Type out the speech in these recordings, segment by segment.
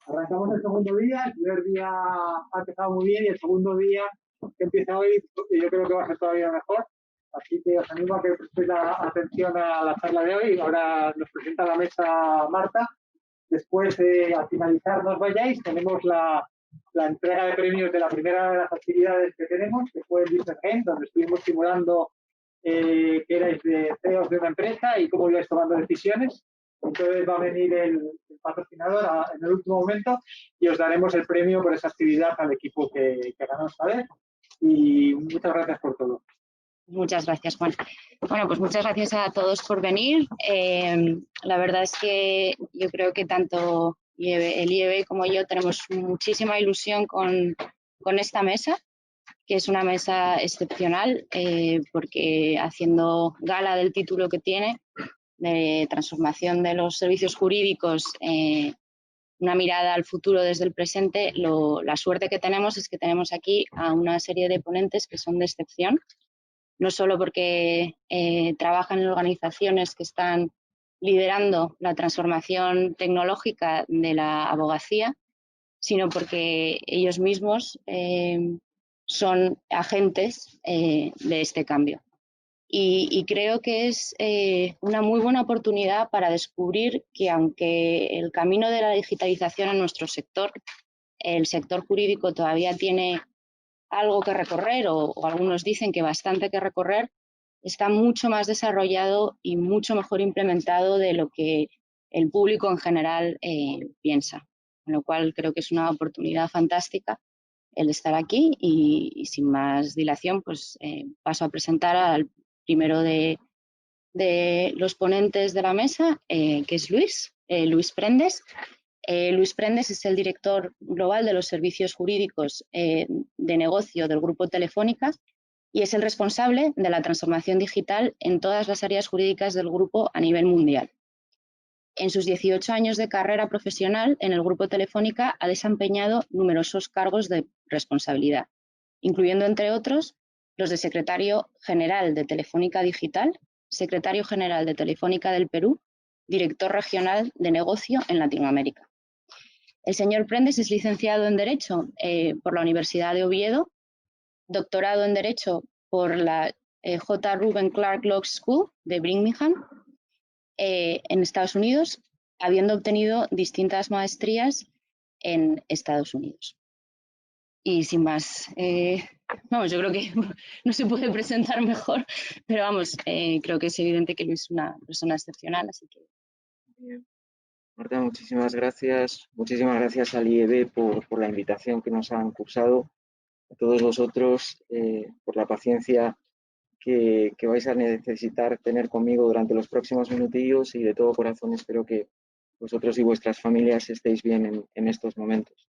Arrancamos el segundo día, el primer día ha empezado muy bien y el segundo día que empieza hoy yo creo que va a ser todavía mejor. Así que os animo a que prestéis atención a la charla de hoy. Ahora nos presenta la mesa Marta. Después, al finalizar, no os vayáis, tenemos la entrega de premios de la primera de las actividades que tenemos, que fue el Business Game, donde estuvimos simulando que erais de CEOs de una empresa y cómo ibais tomando decisiones. Entonces va a venir el patrocinador en el último momento y os daremos el premio por esa actividad al equipo que ganó esta vez. Y muchas gracias por todo. Muchas gracias, Juan. Bueno, pues muchas gracias a todos por venir. La verdad es que yo creo que tanto el IEB como yo tenemos muchísima ilusión con esta mesa, que es una mesa excepcional, porque haciendo gala del título que tiene, de transformación de los servicios jurídicos, una mirada al futuro desde el presente, la suerte que tenemos es que tenemos aquí a una serie de ponentes que son de excepción, no solo porque trabajan en organizaciones que están liderando la transformación tecnológica de la abogacía, sino porque ellos mismos son agentes de este cambio. Y creo que es una muy buena oportunidad para descubrir que aunque el camino de la digitalización en nuestro sector, el sector jurídico todavía tiene algo que recorrer o algunos dicen que bastante que recorrer, está mucho más desarrollado y mucho mejor implementado de lo que el público en general piensa. Con lo cual creo que es una oportunidad fantástica el estar aquí y sin más dilación pues paso a presentar al primero de los ponentes de la mesa, que es Luis Prendes. Luis Prendes es el director global de los servicios jurídicos de negocio del Grupo Telefónica y es el responsable de la transformación digital en todas las áreas jurídicas del grupo a nivel mundial. En sus 18 años de carrera profesional en el Grupo Telefónica ha desempeñado numerosos cargos de responsabilidad, incluyendo, entre otros, los de secretario general de Telefónica Digital, secretario general de Telefónica del Perú, director regional de negocio en Latinoamérica. El señor Prendes es licenciado en Derecho por la Universidad de Oviedo, doctorado en Derecho por la J. Reuben Clark Law School de Birmingham, en Estados Unidos, habiendo obtenido distintas maestrías en Estados Unidos. Y sin más, vamos, yo creo que no se puede presentar mejor, pero vamos, creo que es evidente que Luis es una persona excepcional, así que... Bien. Marta, muchísimas gracias. Muchísimas gracias al IEB por la invitación que nos han cursado. A todos vosotros por la paciencia que vais a necesitar tener conmigo durante los próximos minutillos y de todo corazón espero que vosotros y vuestras familias estéis bien en estos momentos.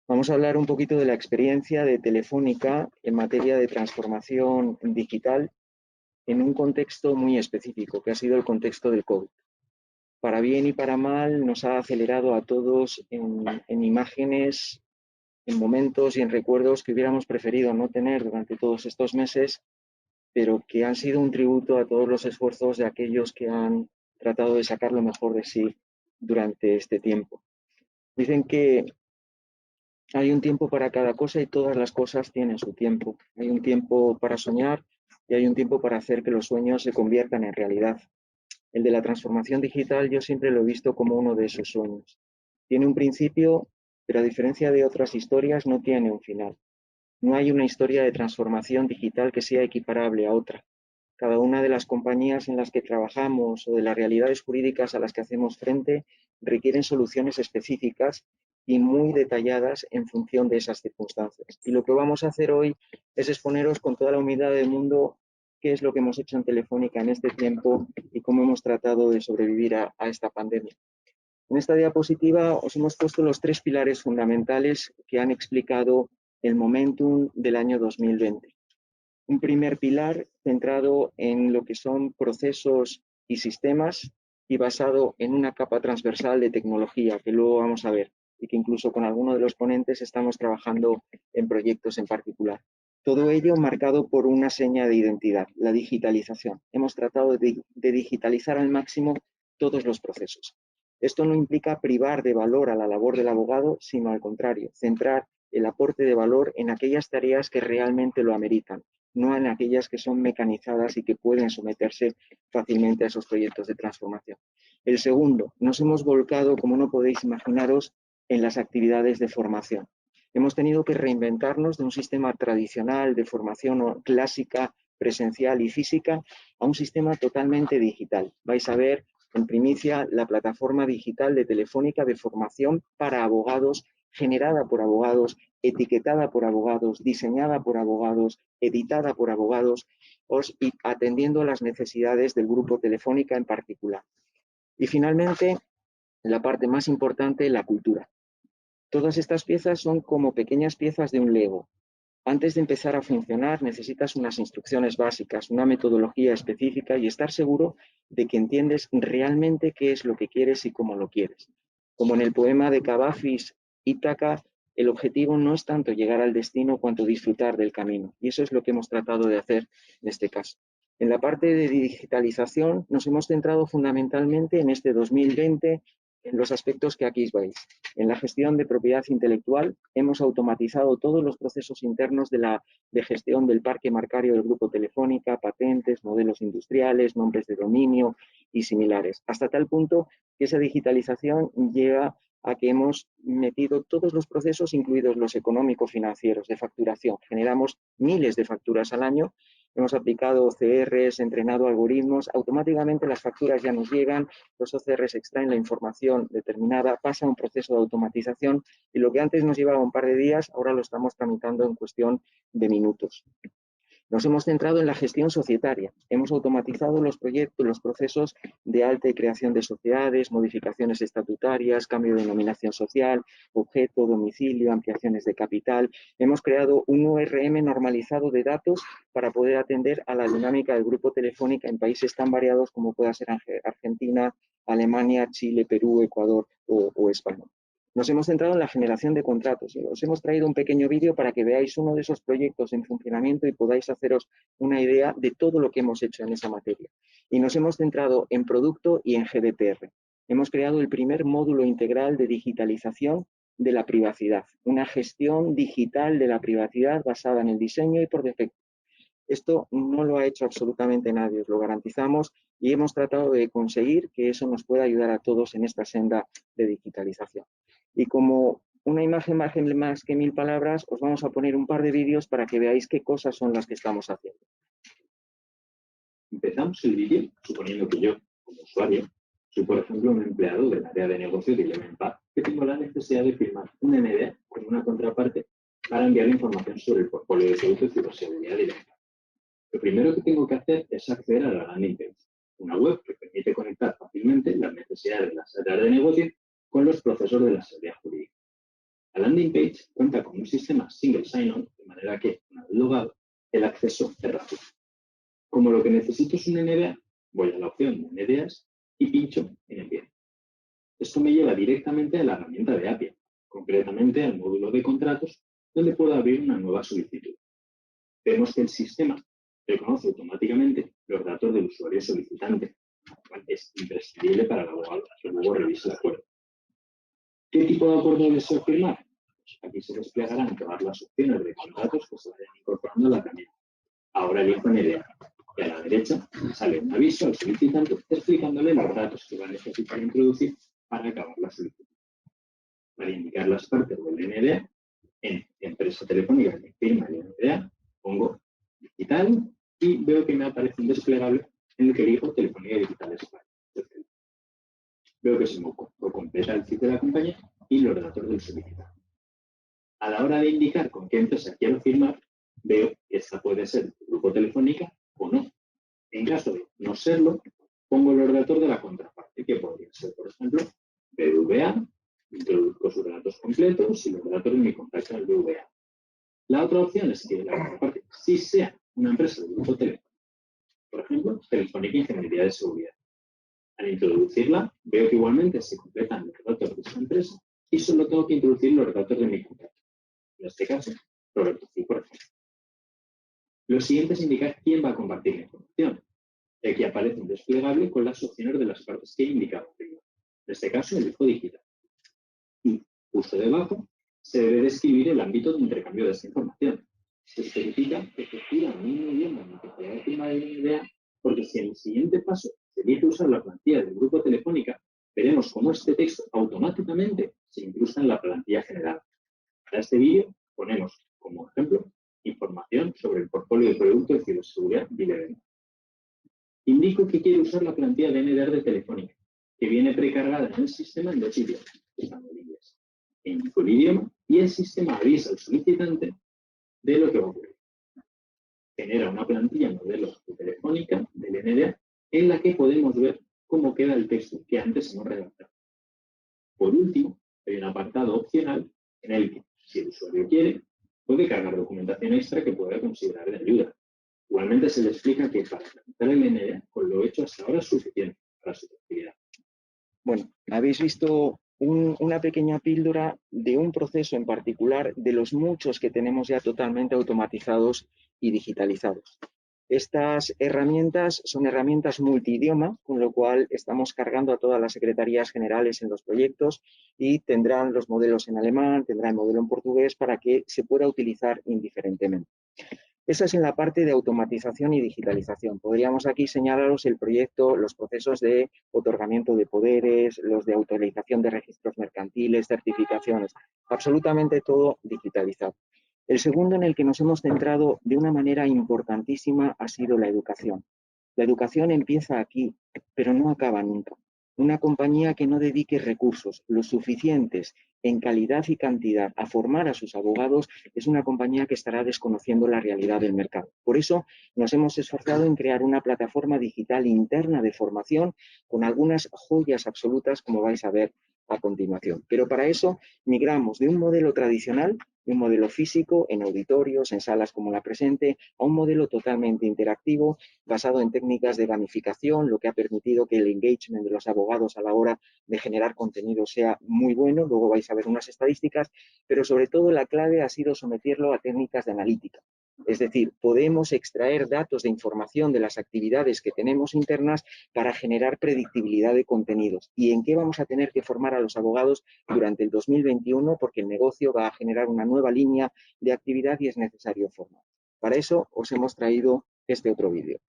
Vamos a hablar un poquito de la experiencia de Telefónica en materia de transformación digital en un contexto muy específico, que ha sido el contexto del COVID. Para bien y para mal, nos ha acelerado a todos en imágenes, en momentos y en recuerdos que hubiéramos preferido no tener durante todos estos meses, pero que han sido un tributo a todos los esfuerzos de aquellos que han tratado de sacar lo mejor de sí durante este tiempo. Dicen que hay un tiempo para cada cosa y todas las cosas tienen su tiempo. Hay un tiempo para soñar y hay un tiempo para hacer que los sueños se conviertan en realidad. El de la transformación digital yo siempre lo he visto como uno de esos sueños. Tiene un principio, pero a diferencia de otras historias no tiene un final. No hay una historia de transformación digital que sea equiparable a otra. Cada una de las compañías en las que trabajamos o de las realidades jurídicas a las que hacemos frente requieren soluciones específicas y muy detalladas en función de esas circunstancias. Y lo que vamos a hacer hoy es exponeros con toda la humildad del mundo qué es lo que hemos hecho en Telefónica en este tiempo y cómo hemos tratado de sobrevivir a esta pandemia. En esta diapositiva os hemos puesto los 3 pilares fundamentales que han explicado el momentum del año 2020. Un primer pilar centrado en lo que son procesos y sistemas y basado en una capa transversal de tecnología que luego vamos a ver y que incluso con alguno de los ponentes estamos trabajando en proyectos en particular. Todo ello marcado por una seña de identidad, la digitalización. Hemos tratado de digitalizar al máximo todos los procesos. Esto no implica privar de valor a la labor del abogado, sino al contrario, centrar el aporte de valor en aquellas tareas que realmente lo ameritan, no en aquellas que son mecanizadas y que pueden someterse fácilmente a esos proyectos de transformación. El segundo, nos hemos volcado, como no podéis imaginaros, en las actividades de formación. Hemos tenido que reinventarnos de un sistema tradicional de formación clásica, presencial y física a un sistema totalmente digital. Vais a ver en primicia la plataforma digital de Telefónica de formación para abogados, generada por abogados, etiquetada por abogados, diseñada por abogados, editada por abogados y atendiendo las necesidades del grupo Telefónica en particular. Y finalmente, la parte más importante, la cultura. Todas estas piezas son como pequeñas piezas de un Lego. Antes de empezar a funcionar necesitas unas instrucciones básicas, una metodología específica y estar seguro de que entiendes realmente qué es lo que quieres y cómo lo quieres. Como en el poema de Cavafis, Ítaca, el objetivo no es tanto llegar al destino cuanto disfrutar del camino. Y eso es lo que hemos tratado de hacer en este caso. En la parte de digitalización nos hemos centrado fundamentalmente en este 2020 en los aspectos que aquí veis. En la gestión de propiedad intelectual hemos automatizado todos los procesos internos de gestión del parque marcario del grupo Telefónica, patentes, modelos industriales, nombres de dominio y similares, hasta tal punto que esa digitalización lleva a que hemos metido todos los procesos, incluidos los económico-financieros de facturación. Generamos miles de facturas al año. Hemos aplicado OCRs, entrenado algoritmos, automáticamente las facturas ya nos llegan, los OCRs extraen la información determinada, pasa un proceso de automatización y lo que antes nos llevaba un par de días, ahora lo estamos tramitando en cuestión de minutos. Nos hemos centrado en la gestión societaria. Hemos automatizado los proyectos, los procesos de alta y creación de sociedades, modificaciones estatutarias, cambio de denominación social, objeto, domicilio, ampliaciones de capital. Hemos creado un ORM normalizado de datos para poder atender a la dinámica del grupo Telefónica en países tan variados como pueda ser Argentina, Alemania, Chile, Perú, Ecuador o España. Nos hemos centrado en la generación de contratos. Os hemos traído un pequeño vídeo para que veáis uno de esos proyectos en funcionamiento y podáis haceros una idea de todo lo que hemos hecho en esa materia. Y nos hemos centrado en producto y en GDPR. Hemos creado el primer módulo integral de digitalización de la privacidad, una gestión digital de la privacidad basada en el diseño y por defecto. Esto no lo ha hecho absolutamente nadie, os lo garantizamos, y hemos tratado de conseguir que eso nos pueda ayudar a todos en esta senda de digitalización. Y como una imagen más que 1000 palabras, os vamos a poner un par de vídeos para que veáis qué cosas son las que estamos haciendo. Empezamos el vídeo suponiendo que yo, como usuario, soy, por ejemplo, un empleado del área de negocio de Elemenpack que tengo la necesidad de firmar un NDA con una contraparte para enviar información sobre el portfolio de productos de ciberseguridad de Elemenpack. Lo primero que tengo que hacer es acceder a la landing page, una web que permite conectar fácilmente las necesidades de las áreas de negocio con los procesos de la seguridad jurídica. La landing page cuenta con un sistema single sign-on, de manera que, una vez logado, el acceso es rápido. Como lo que necesito es un NDA, voy a la opción de NDAs y pincho en enviar. Esto me lleva directamente a la herramienta de API, concretamente al módulo de contratos, donde puedo abrir una nueva solicitud. Vemos que el sistema reconoce automáticamente los datos del usuario solicitante, lo cual es imprescindible para el abogado que luego revise el acuerdo. ¿Qué tipo de acuerdo deseo firmar? Pues aquí se desplegarán todas las opciones de contratos que se vayan incorporando a la herramienta. Ahora elijo NDA y a la derecha sale un aviso al solicitante explicándole los datos que va a necesitar introducir para acabar la solicitud. Para indicar las partes del NDA, en empresa telefónica que firma el NDA, pongo digital y veo que me aparece un desplegable en el que elijo Telefonía Digital España. Veo que se me completa el sitio de la compañía y los datos del solicitante. A la hora de indicar con qué empresa quiero firmar, veo que esta puede ser el grupo Telefónica o no. En caso de no serlo, pongo los datos de la contraparte, que podría ser, por ejemplo, BBVA, introduzco sus datos completos y los datos de mi contacto en el BBVA. La otra opción es que la contraparte sí sea una empresa del grupo Telefónica, por ejemplo, Telefónica Ingeniería de Seguridad. Al introducirla, veo que igualmente se completan los datos de esa empresa y solo tengo que introducir los datos de mi contacto. En este caso, Roberto C, por ejemplo. Lo siguiente es indicar quién va a compartir la información. Aquí aparece un desplegable con las opciones de las partes que he indicado arriba. en este caso el hijo digital. Y justo debajo se debe describir el ámbito de intercambio de esta información. Se especifica que se escriba en el mismo idioma en el que se haya firmado el NDA, porque si en el siguiente paso se elige usar la plantilla del grupo Telefónica, veremos cómo este texto automáticamente se incrusta en la plantilla general. Para este vídeo ponemos como ejemplo información sobre el portfolio de productos de ciberseguridad Bilebena. Indico que quiero usar la plantilla de NDR de Telefónica, que viene precargada en el sistema en 2 idiomas, usando el inglés. Indico el idioma y el sistema avisa al solicitante de lo que va a ocurrir. Genera una plantilla modelo de Telefónica del NDA en la que podemos ver cómo queda el texto que antes hemos redactado. Por último, hay un apartado opcional en el que, si el usuario quiere, puede cargar documentación extra que pueda considerar de ayuda. Igualmente se le explica que para tramitar el NDA, con lo hecho hasta ahora es suficiente para su actividad. Bueno, habéis visto una pequeña píldora de un proceso en particular de los muchos que tenemos ya totalmente automatizados y digitalizados. Estas herramientas son herramientas multidioma, con lo cual estamos cargando a todas las secretarías generales en los proyectos y tendrán los modelos en alemán, tendrán el modelo en portugués para que se pueda utilizar indiferentemente. Esa es en la parte de automatización y digitalización. Podríamos aquí señalaros el proyecto, los procesos de otorgamiento de poderes, los de autorización de registros mercantiles, certificaciones, absolutamente todo digitalizado. El segundo en el que nos hemos centrado de una manera importantísima ha sido la educación. La educación empieza aquí, pero no acaba nunca. Una compañía que no dedique recursos los suficientes en calidad y cantidad a formar a sus abogados es una compañía que estará desconociendo la realidad del mercado. Por eso nos hemos esforzado en crear una plataforma digital interna de formación con algunas joyas absolutas, como vais a ver a continuación. Pero para eso migramos de un modelo tradicional, de un modelo físico en auditorios, en salas como la presente, a un modelo totalmente interactivo basado en técnicas de gamificación, lo que ha permitido que el engagement de los abogados a la hora de generar contenido sea muy bueno. Luego vais a ver unas estadísticas, pero sobre todo la clave ha sido someterlo a técnicas de analítica. Es decir, podemos extraer datos de información de las actividades que tenemos internas para generar predictibilidad de contenidos. ¿Y en qué vamos a tener que formar a los abogados durante el 2021? Porque el negocio va a generar una nueva línea de actividad y es necesario formar. Para eso os hemos traído este otro vídeo.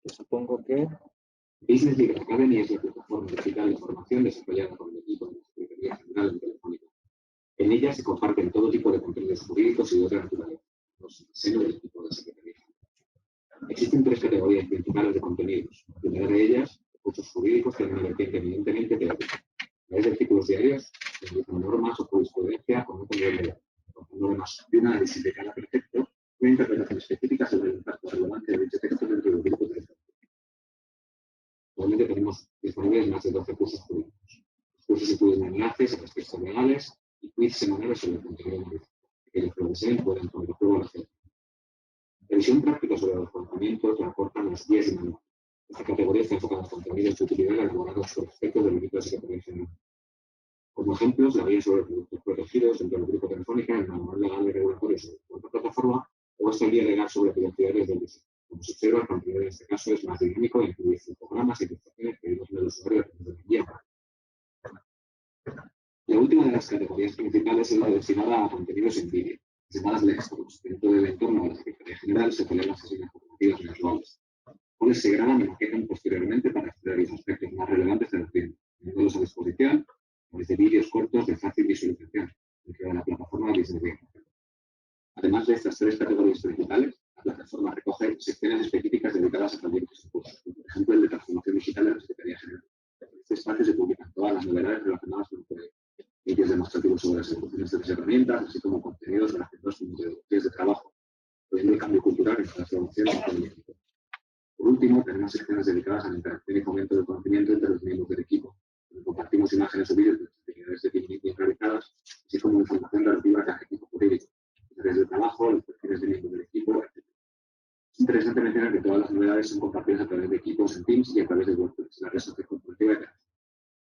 Supongo que... Business Legal Academy es la plataforma digital de formación desarrollada por el equipo de la Secretaría General de Telefónica. En ella se comparten todo tipo de contenidos jurídicos y de otra naturaleza, en el seno del equipo de Secretaría General. Existen 3 categorías principales de contenidos. La primera de ellas, recursos jurídicos, tiene una vertiente evidentemente teórica. A través de artículos diarios, se analizan normas o jurisprudencia con un contenido legal, contando además de un análisis de cada precepto y una interpretación específica sobre el impacto relevante de dicho texto dentro del grupo de texto. Actualmente tenemos disponibles más de 12 cursos jurídicos. Los cursos incluyen enlaces a los textos legales y quiz semanales sobre el contenido jurídico. Aquellos que lo deseen pueden poner a prueba la ciencia. Revisión práctica sobre los conocimientos la aportan las guías y manuales. Esta categoría está enfocada en contenidos de utilidad elaborados sobre aspectos del ámbito de Secretaría General. Como ejemplos, la guía sobre productos protegidos dentro del grupo Telefónica, el manual legal y regulatorio sobre la plataforma o esta guía legal sobre privacidades del uso. Como se observa, el contenido en este caso es más dinámico e incluye infogramas y ilustraciones pedidos del usuario de la guía. La última de las categorías principales es la destinada a contenidos en vídeo, llamadas Lextros. Dentro del entorno de la Secretaría General se celebran sesiones formativas mensuales, cuales se graban y maquetan posteriormente para extraer los aspectos más relevantes de la tienda, poniéndolos a disposición desde vídeos cortos de fácil visualización dentro de la plataforma Business Legal. Además de estas 3 categorías principales, la plataforma recoge secciones específicas dedicadas a proyectos y cursos, como por ejemplo el de transformación digital de la Secretaría General. En este espacio se publican todas las novedades relacionadas con el proyecto, vídeos demostrativos sobre las ejecuciones de las herramientas, así como contenidos relacionados con metodologías de trabajo, poniendo el cambio cultural en la transformación del equipo. Por último, tenemos secciones dedicadas a la interacción y fomento del conocimiento entre los miembros del equipo, donde compartimos imágenes o vídeos de las actividades definidas y realizadas, así como información relativa a cada equipo jurídico, áreas de trabajo, los perfiles de miembros del equipo, etc. Es interesante mencionar que todas las novedades son compartidas a través de equipos en Teams y a través de WordPress, la red social corporativa de Teams.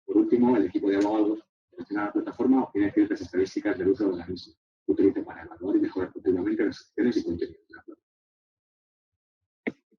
Por último, el equipo de abogados relacionado a la plataforma obtiene ciertas estadísticas del uso de la misma, que utiliza para evaluar y mejorar continuamente las secciones y contenidos de la plataforma.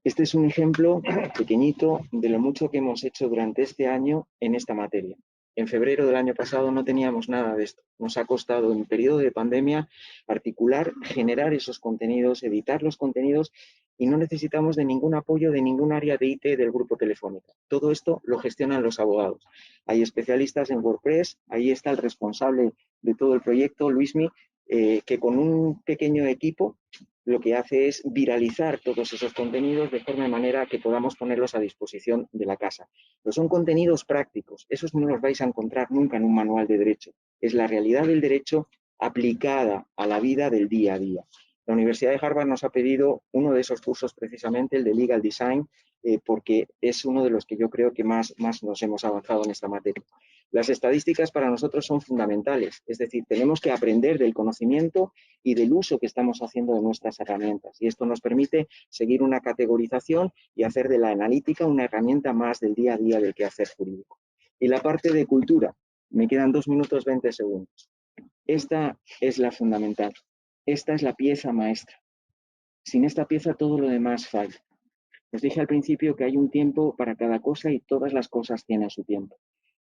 Este es un ejemplo pequeñito de lo mucho que hemos hecho durante este año en esta materia. En febrero del año pasado no teníamos nada de esto. Nos ha costado en periodo de pandemia articular, generar esos contenidos, editar los contenidos y no necesitamos de ningún apoyo de ningún área de IT del grupo Telefónica. Todo esto lo gestionan los abogados. Hay especialistas en WordPress, ahí está el responsable de todo el proyecto, Luismi, que con un pequeño equipo lo que hace es viralizar todos esos contenidos de forma manera que podamos ponerlos a disposición de la casa. Pero son contenidos prácticos, esos no los vais a encontrar nunca en un manual de derecho. Es la realidad del derecho aplicada a la vida del día a día. La Universidad de Harvard nos ha pedido uno de esos cursos precisamente, el de Legal Design, porque es uno de los que yo creo que más nos hemos avanzado en esta materia. Las estadísticas para nosotros son fundamentales, es decir, tenemos que aprender del conocimiento y del uso que estamos haciendo de nuestras herramientas. Y esto nos permite seguir una categorización y hacer de la analítica una herramienta más del día a día del quehacer jurídico. Y la parte de cultura, me quedan 2 minutos 20 segundos. Esta es la fundamental, esta es la pieza maestra. Sin esta pieza todo lo demás falla. Os dije al principio que hay un tiempo para cada cosa y todas las cosas tienen su tiempo.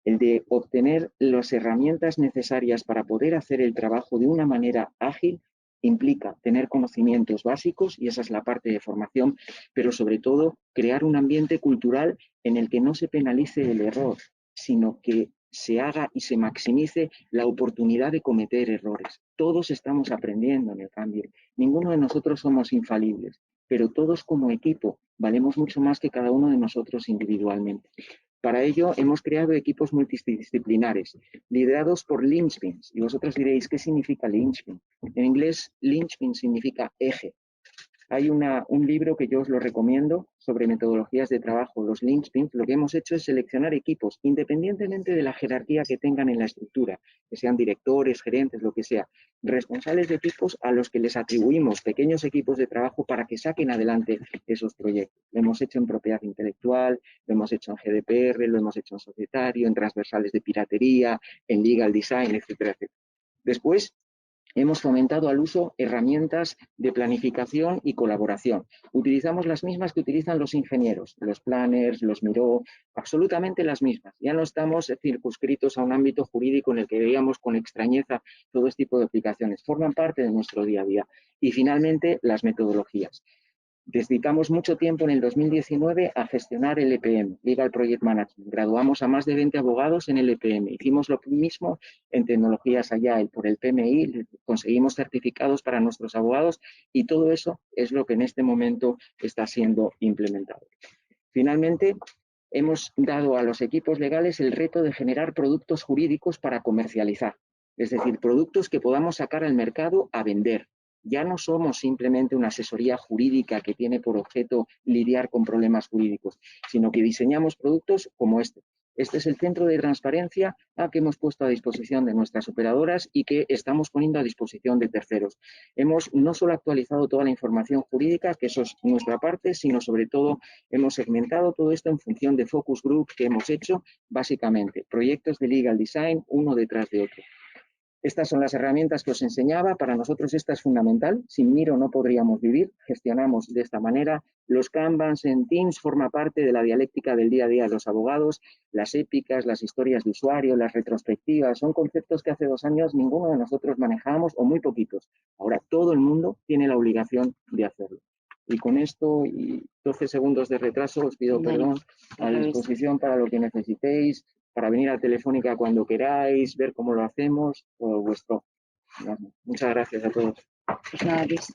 El de obtener las herramientas necesarias para poder hacer el trabajo de una manera ágil implica tener conocimientos básicos, y esa es la parte de formación, pero sobre todo crear un ambiente cultural en el que no se penalice el error, sino que se haga y se maximice la oportunidad de cometer errores. Todos estamos aprendiendo en el cambio. Ninguno de nosotros somos infalibles, pero todos como equipo valemos mucho más que cada uno de nosotros individualmente. Para ello hemos creado equipos multidisciplinares, liderados por linchpins. Y vosotros diréis, ¿qué significa linchpin? En inglés, linchpin significa eje. Hay un libro que yo os lo recomiendo sobre metodologías de trabajo, los linchpins. Lo que hemos hecho es seleccionar equipos, independientemente de la jerarquía que tengan en la estructura, que sean directores, gerentes, lo que sea, responsables de equipos a los que les atribuimos pequeños equipos de trabajo para que saquen adelante esos proyectos. Lo hemos hecho en propiedad intelectual, lo hemos hecho en GDPR, lo hemos hecho en societario, en transversales de piratería, en legal design, etcétera, etcétera. Después, hemos fomentado al uso herramientas de planificación y colaboración. Utilizamos las mismas que utilizan los ingenieros, los planners, los Miro, absolutamente las mismas. Ya no estamos circunscritos a un ámbito jurídico en el que veíamos con extrañeza todo este tipo de aplicaciones. Forman parte de nuestro día a día. Y finalmente, las metodologías. Dedicamos mucho tiempo en el 2019 a gestionar el EPM, Legal Project Management. Graduamos a más de 20 abogados en el EPM. Hicimos lo mismo en tecnologías Agile por el PMI, conseguimos certificados para nuestros abogados y todo eso es lo que en este momento está siendo implementado. Finalmente, hemos dado a los equipos legales el reto de generar productos jurídicos para comercializar, es decir, productos que podamos sacar al mercado a vender. Ya no somos simplemente una asesoría jurídica que tiene por objeto lidiar con problemas jurídicos, sino que diseñamos productos como este. Este es el centro de transparencia que hemos puesto a disposición de nuestras operadoras y que estamos poniendo a disposición de terceros. Hemos no solo actualizado toda la información jurídica, que eso es nuestra parte, sino sobre todo hemos segmentado todo esto en función de focus group que hemos hecho, básicamente proyectos de legal design uno detrás de otro. Estas son las herramientas que os enseñaba. Para nosotros esta es fundamental. Sin Miro no podríamos vivir. Gestionamos de esta manera. Los Kanbans en Teams forma parte de la dialéctica del día a día de los abogados. Las épicas, las historias de usuario, las retrospectivas, son conceptos que hace 2 años ninguno de nosotros manejábamos o muy poquitos. Ahora todo el mundo tiene la obligación de hacerlo. Y con esto y 12 segundos de retraso os pido perdón, a disposición para lo que necesitéis, para venir a Telefónica cuando queráis, ver cómo lo hacemos, todo vuestro. Muchas gracias a todos. Pues nada, Luis.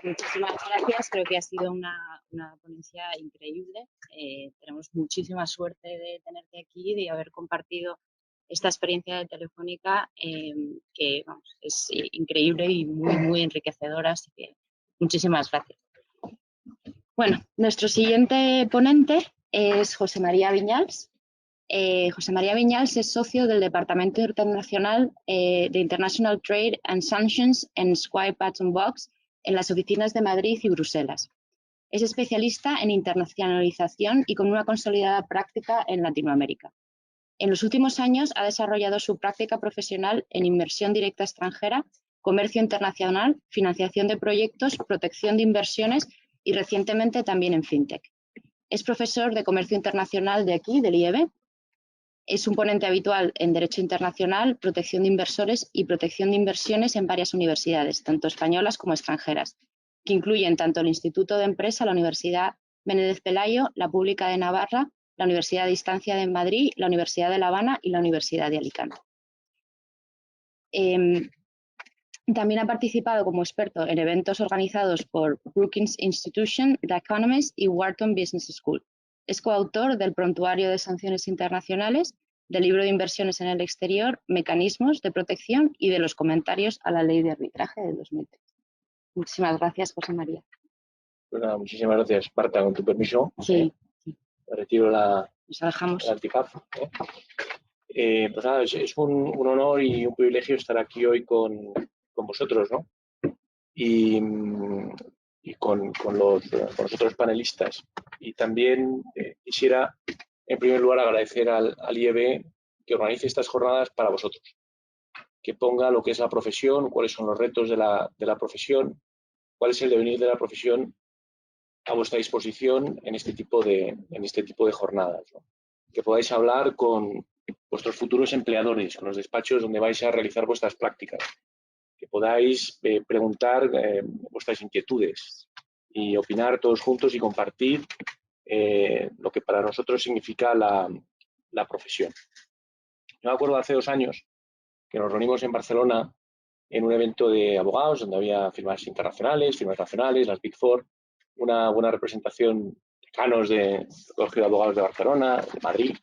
Muchísimas gracias, creo que ha sido una ponencia increíble. Tenemos muchísima suerte de tenerte aquí, de haber compartido esta experiencia de Telefónica, que vamos, es increíble y muy enriquecedora, así que muchísimas gracias. Bueno, nuestro siguiente ponente es José María Viñals. José María Viñals es socio del Departamento Internacional de International Trade and Sanctions en Squire Patton Box en las oficinas de Madrid y Bruselas. Es especialista en internacionalización y con una consolidada práctica en Latinoamérica. En los últimos años ha desarrollado su práctica profesional en inversión directa extranjera comercio internacional, financiación de proyectos, protección de inversiones y recientemente también en FinTech. Es profesor de comercio internacional de aquí, del IEB. Es un ponente habitual en Derecho Internacional, protección de inversores y protección de inversiones en varias universidades, tanto españolas como extranjeras, que incluyen tanto el Instituto de Empresa, la Universidad Menéndez Pelayo, la Pública de Navarra, la Universidad de Distancia de Madrid, la Universidad de La Habana y la Universidad de Alicante. También ha participado como experto en eventos organizados por Brookings Institution, The Economist y Wharton Business School. Es coautor del Prontuario de Sanciones Internacionales, del libro de Inversiones en el Exterior, Mecanismos de Protección y de los comentarios a la Ley de Arbitraje de 2003. Muchísimas gracias, José María. Bueno, muchísimas gracias, Marta, con tu permiso. Sí. Retiro Nos alejamos. el antifaz. Pues nada, es un honor y un privilegio estar aquí hoy con vosotros, ¿no? Y con los otros panelistas. Y también quisiera, en primer lugar, agradecer al IEB que organice estas jornadas para vosotros, que ponga lo que es la profesión, cuáles son los retos de la profesión, cuál es el devenir de la profesión a vuestra disposición en este tipo de jornadas, ¿no? Que podáis hablar con vuestros futuros empleadores, con los despachos donde vais a realizar vuestras prácticas, que podáis preguntar vuestras inquietudes y opinar todos juntos y compartir lo que para nosotros significa la profesión. Yo me acuerdo hace 2 años que nos reunimos en Barcelona en un evento de abogados donde había firmas internacionales, firmas nacionales, las Big Four, una buena representación de decanos del Colegio de Abogados de Barcelona, de Madrid.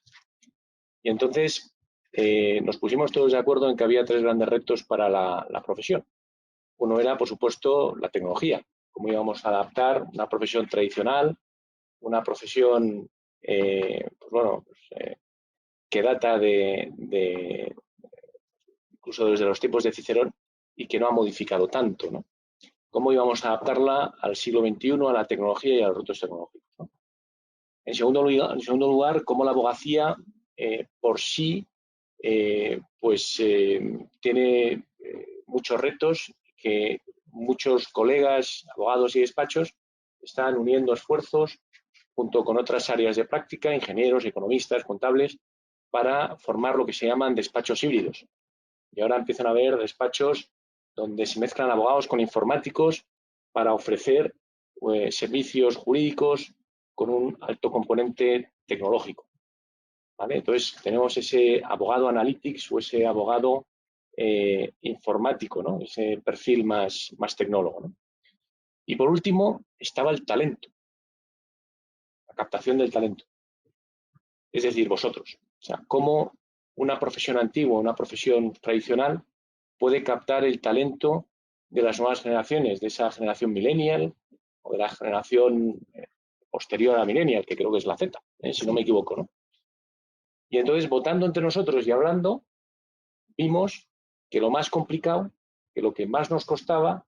Y entonces nos pusimos todos de acuerdo en que había 3 grandes retos para la profesión. Uno era, por supuesto, la tecnología, cómo íbamos a adaptar una profesión tradicional, una profesión que data incluso desde los tiempos de Cicerón y que no ha modificado tanto, ¿no? Cómo íbamos a adaptarla al siglo XXI, a la tecnología y a los retos tecnológicos, ¿no? En segundo lugar, cómo la abogacía por sí tiene muchos retos que muchos colegas, abogados y despachos están uniendo esfuerzos junto con otras áreas de práctica, ingenieros, economistas, contables, para formar lo que se llaman despachos híbridos. Y ahora empiezan a haber despachos donde se mezclan abogados con informáticos para ofrecer servicios jurídicos con un alto componente tecnológico, ¿vale? Entonces tenemos ese abogado analytics o ese abogado informático, ¿no? Ese perfil más tecnólogo, ¿no? Y por último estaba el talento, la captación del talento, es decir, vosotros. O sea, cómo una profesión antigua, una profesión tradicional puede captar el talento de las nuevas generaciones, de esa generación millennial o de la generación posterior a millennial, que creo que es la Z, si no me equivoco, ¿no? Y entonces, votando entre nosotros y hablando, vimos que lo más complicado, que lo que más nos costaba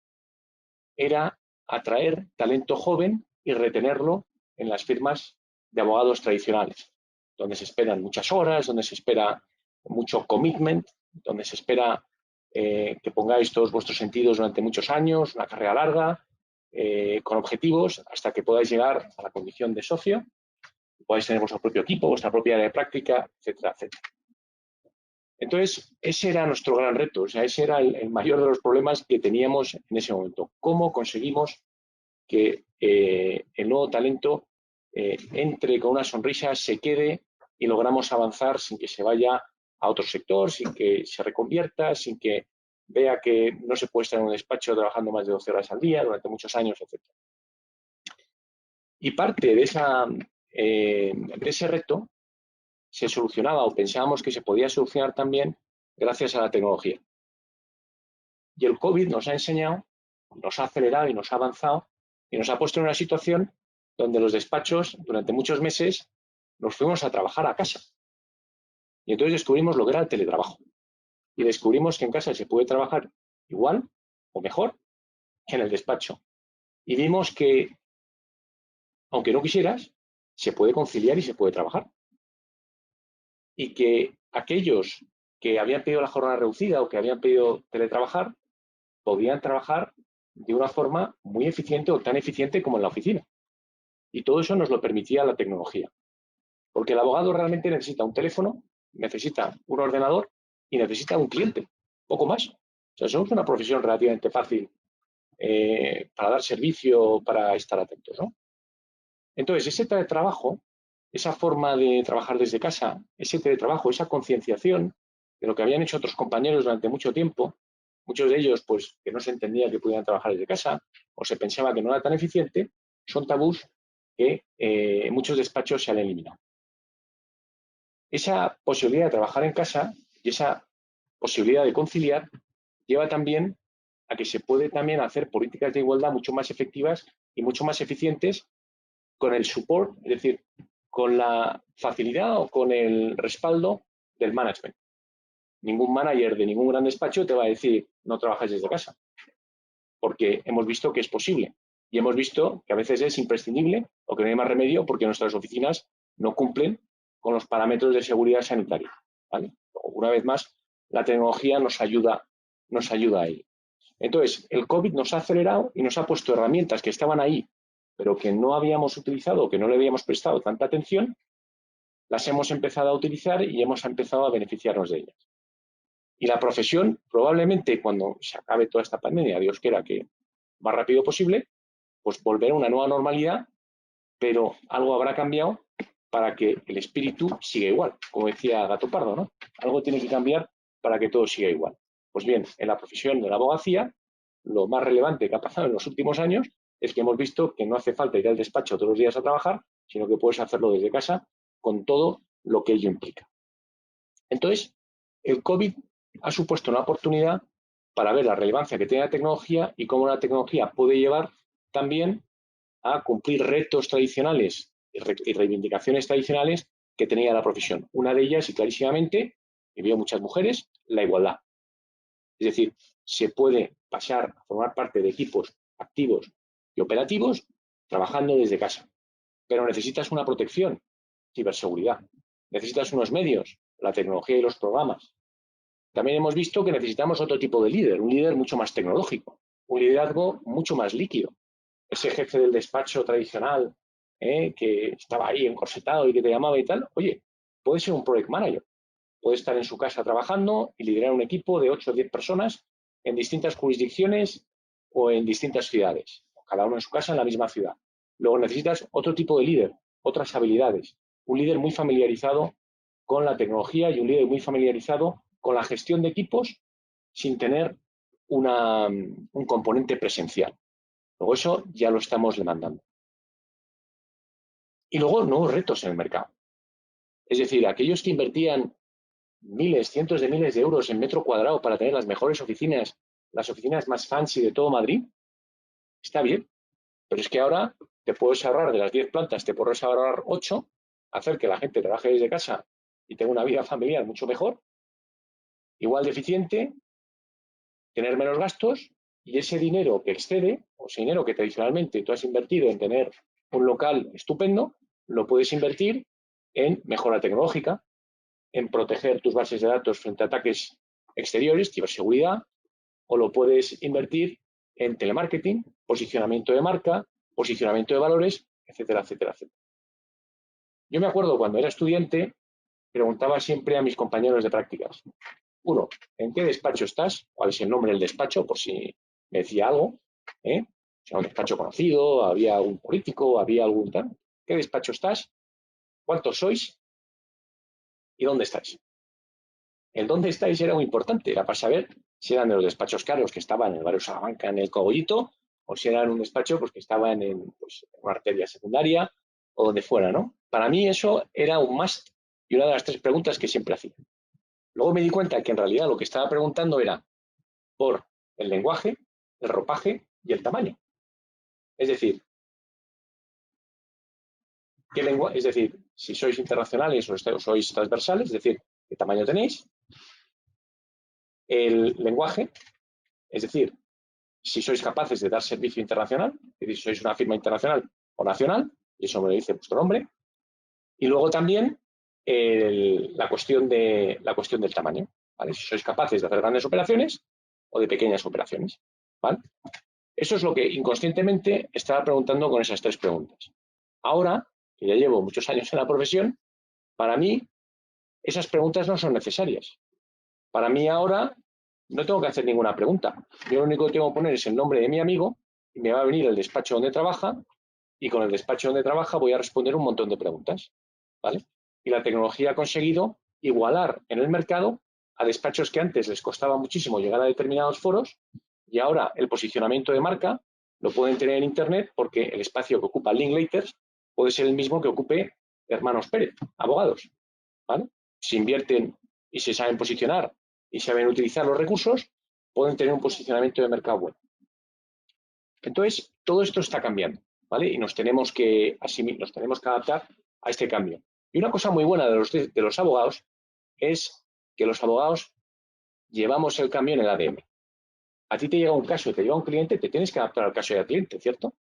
era atraer talento joven y retenerlo en las firmas de abogados tradicionales, donde se esperan muchas horas, donde se espera mucho commitment, donde se espera que pongáis todos vuestros sentidos durante muchos años, una carrera larga, con objetivos, hasta que podáis llegar a la condición de socio, podáis tener vuestro propio equipo, vuestra propia área de práctica, etcétera, etcétera. Entonces, ese era nuestro gran reto, o sea, ese era el mayor de los problemas que teníamos en ese momento. ¿Cómo conseguimos que el nuevo talento entre con una sonrisa, se quede y logramos avanzar sin que se vaya a otro sector, sin que se reconvierta, sin que vea que no se puede estar en un despacho trabajando más de 12 horas al día durante muchos años, etc. Y parte de ese reto se solucionaba o pensábamos que se podía solucionar también gracias a la tecnología. Y el COVID nos ha enseñado, nos ha acelerado y nos ha avanzado y nos ha puesto en una situación donde los despachos durante muchos meses nos fuimos a trabajar a casa. Y entonces descubrimos lo que era el teletrabajo. Y descubrimos que en casa se puede trabajar igual o mejor que en el despacho. Y vimos que, aunque no quisieras, se puede conciliar y se puede trabajar. Y que aquellos que habían pedido la jornada reducida o que habían pedido teletrabajar, podían trabajar de una forma muy eficiente o tan eficiente como en la oficina. Y todo eso nos lo permitía la tecnología. Porque el abogado realmente necesita un teléfono, necesita un ordenador y necesita un cliente, poco más. O sea, somos una profesión relativamente fácil para dar servicio, para estar atentos, ¿no? Entonces, ese teletrabajo, esa forma de trabajar desde casa, ese teletrabajo, esa concienciación de lo que habían hecho otros compañeros durante mucho tiempo, muchos de ellos, pues, que no se entendía que pudieran trabajar desde casa o se pensaba que no era tan eficiente, son tabús que en muchos despachos se han eliminado. Esa posibilidad de trabajar en casa y esa posibilidad de conciliar lleva también a que se puede también hacer políticas de igualdad mucho más efectivas y mucho más eficientes con el support, es decir, con la facilidad o con el respaldo del management. Ningún manager de ningún gran despacho te va a decir no trabajes desde casa, porque hemos visto que es posible y hemos visto que a veces es imprescindible o que no hay más remedio porque nuestras oficinas no cumplen con los parámetros de seguridad sanitaria, ¿vale? Una vez más, la tecnología nos ayuda a ello. Entonces, el COVID nos ha acelerado y nos ha puesto herramientas que estaban ahí, pero que no habíamos utilizado, que no le habíamos prestado tanta atención, las hemos empezado a utilizar y hemos empezado a beneficiarnos de ellas. Y la profesión, probablemente cuando se acabe toda esta pandemia, Dios quiera que más rápido posible, pues volverá a una nueva normalidad, pero algo habrá cambiado para que el espíritu siga igual, como decía Gato Pardo, ¿no? Algo tiene que cambiar para que todo siga igual. Pues bien, en la profesión de la abogacía, lo más relevante que ha pasado en los últimos años es que hemos visto que no hace falta ir al despacho todos los días a trabajar, sino que puedes hacerlo desde casa con todo lo que ello implica. Entonces, el COVID ha supuesto una oportunidad para ver la relevancia que tiene la tecnología y cómo la tecnología puede llevar también a cumplir retos tradicionales y reivindicaciones tradicionales que tenía la profesión. Una de ellas, y clarísimamente, y veo muchas mujeres, la igualdad. Es decir, se puede pasar a formar parte de equipos activos y operativos trabajando desde casa. Pero necesitas una protección, ciberseguridad. Necesitas unos medios, la tecnología y los programas. También hemos visto que necesitamos otro tipo de líder, un líder mucho más tecnológico, un liderazgo mucho más líquido. Ese jefe del despacho tradicional que estaba ahí encorsetado y que te llamaba y tal, oye, puede ser un project manager. Puede estar en su casa trabajando y liderar un equipo de 8 o 10 personas en distintas jurisdicciones o en distintas ciudades, cada uno en su casa en la misma ciudad. Luego necesitas otro tipo de líder, otras habilidades, un líder muy familiarizado con la tecnología y un líder muy familiarizado con la gestión de equipos sin tener un componente presencial. Luego eso ya lo estamos demandando. Y luego nuevos retos en el mercado. Es decir, aquellos que invertían miles, cientos de miles de euros en metro cuadrado para tener las mejores oficinas, las oficinas más fancy de todo Madrid, está bien, pero es que ahora te puedes ahorrar de las 10 plantas, te puedes ahorrar 8, hacer que la gente trabaje desde casa y tenga una vida familiar mucho mejor, igual de eficiente, tener menos gastos y ese dinero que excede, o ese dinero que tradicionalmente tú has invertido en tener un local estupendo, lo puedes invertir en mejora tecnológica, en proteger tus bases de datos frente a ataques exteriores, ciberseguridad, o lo puedes invertir en telemarketing, posicionamiento de marca, posicionamiento de valores, etcétera, etcétera, etcétera. Yo me acuerdo cuando era estudiante, preguntaba siempre a mis compañeros de prácticas, uno, ¿en qué despacho estás? ¿Cuál es el nombre del despacho? Por si me decía algo, o sea, un despacho conocido, había algún político, había algún tal. ¿Qué despacho estás? ¿Cuántos sois? ¿Y dónde estáis? El dónde estáis era muy importante, era para saber si eran de los despachos caros que estaban en el barrio Salamanca, en el Cogollito, o si eran un despacho pues, que estaba en una arteria secundaria o donde fuera, ¿no? Para mí eso era un must y una de las 3 preguntas que siempre hacía. Luego me di cuenta que en realidad lo que estaba preguntando era por el lenguaje, el ropaje y el tamaño. Es decir, si sois internacionales o sois transversales, es decir, qué tamaño tenéis, el lenguaje, es decir, si sois capaces de dar servicio internacional, es decir, si sois una firma internacional o nacional, y eso me lo dice vuestro nombre, y luego también la cuestión del tamaño, ¿vale? Si sois capaces de hacer grandes operaciones o de pequeñas operaciones. ¿vale? Eso es lo que inconscientemente estaba preguntando con esas 3 preguntas. Ahora, que ya llevo muchos años en la profesión, para mí esas preguntas no son necesarias. Para mí ahora no tengo que hacer ninguna pregunta. Yo lo único que tengo que poner es el nombre de mi amigo y me va a venir el despacho donde trabaja y con el despacho donde trabaja voy a responder un montón de preguntas, ¿vale? Y la tecnología ha conseguido igualar en el mercado a despachos que antes les costaba muchísimo llegar a determinados foros y ahora el posicionamiento de marca lo pueden tener en Internet porque el espacio que ocupa Linklaters puede ser el mismo que ocupe Hermanos Pérez, abogados, ¿vale? Si invierten y se saben posicionar y saben utilizar los recursos, pueden tener un posicionamiento de mercado bueno. Entonces, todo esto está cambiando, ¿vale? Y nos tenemos que adaptar a este cambio. Y una cosa muy buena de los abogados es que los abogados llevamos el cambio en el ADN. A ti te llega un caso, te llega un cliente, te tienes que adaptar al caso del cliente, ¿cierto?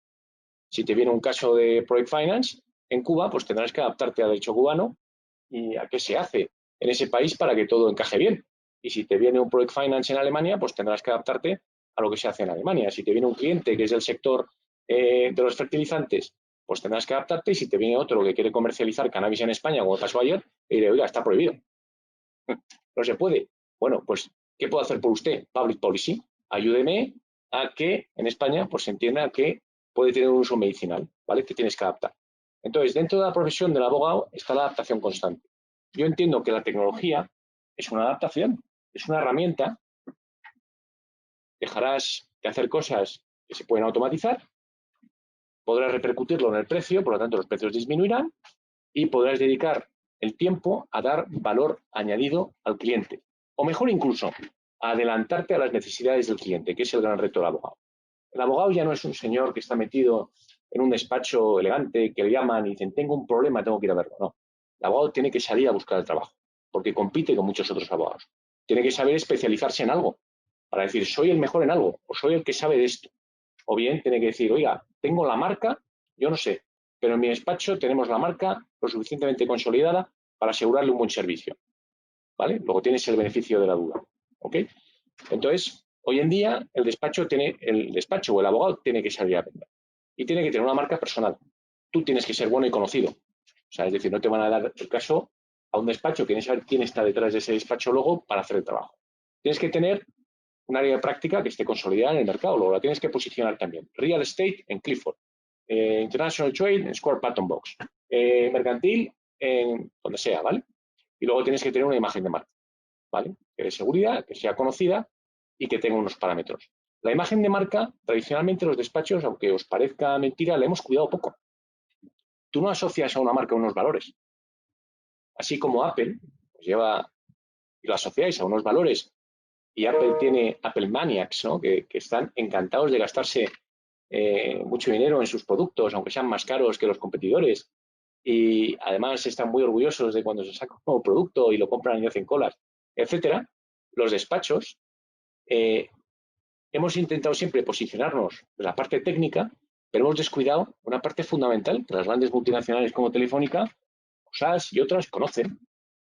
Si te viene un caso de Project Finance en Cuba, pues tendrás que adaptarte al derecho cubano y a qué se hace en ese país para que todo encaje bien. Y si te viene un Project Finance en Alemania, pues tendrás que adaptarte a lo que se hace en Alemania. Si te viene un cliente que es del sector de los fertilizantes, pues tendrás que adaptarte. Y si te viene otro que quiere comercializar cannabis en España, como pasó ayer, le diré, oiga, está prohibido. No se puede. Bueno, pues, ¿qué puedo hacer por usted? Public policy. Ayúdeme a que en España pues se entienda que puede tener un uso medicinal, ¿vale? Te tienes que adaptar. Entonces, dentro de la profesión del abogado está la adaptación constante. Yo entiendo que la tecnología es una adaptación, es una herramienta. Dejarás de hacer cosas que se pueden automatizar, podrás repercutirlo en el precio, por lo tanto los precios disminuirán y podrás dedicar el tiempo a dar valor añadido al cliente. O mejor incluso, a adelantarte a las necesidades del cliente, que es el gran reto del abogado. El abogado ya no es un señor que está metido en un despacho elegante, que le llaman y dicen, tengo un problema, tengo que ir a verlo. No, el abogado tiene que salir a buscar el trabajo, porque compite con muchos otros abogados. Tiene que saber especializarse en algo, para decir, soy el mejor en algo, o soy el que sabe de esto. O bien tiene que decir, oiga, tengo la marca, yo no sé, pero en mi despacho tenemos la marca lo suficientemente consolidada para asegurarle un buen servicio, ¿vale? Luego tienes el beneficio de la duda, ¿ok? Entonces, hoy en día el despacho o el abogado tiene que salir a vender y tiene que tener una marca personal. Tú tienes que ser bueno y conocido. O sea, es decir, no te van a dar el caso a un despacho, tienes que saber quién está detrás de ese despacho luego para hacer el trabajo. Tienes que tener un área de práctica que esté consolidada en el mercado, luego la tienes que posicionar también. Real Estate en Clifford, International Trade en Square Patton Box, mercantil en donde sea, ¿vale? Y luego tienes que tener una imagen de marca, ¿vale? Que de seguridad, que sea conocida y que tenga unos parámetros. La imagen de marca, tradicionalmente los despachos, aunque os parezca mentira, la hemos cuidado poco. Tú no asocias a una marca unos valores. Así como Apple pues lleva y lo asociáis a unos valores y Apple tiene Apple Maniacs, ¿no? que están encantados de gastarse mucho dinero en sus productos, aunque sean más caros que los competidores. Y además están muy orgullosos de cuando se saca un nuevo producto y lo compran y hacen colas, etcétera. Los despachos hemos intentado siempre posicionarnos en la parte técnica, pero hemos descuidado una parte fundamental que las grandes multinacionales como Telefónica, SAS y otras conocen,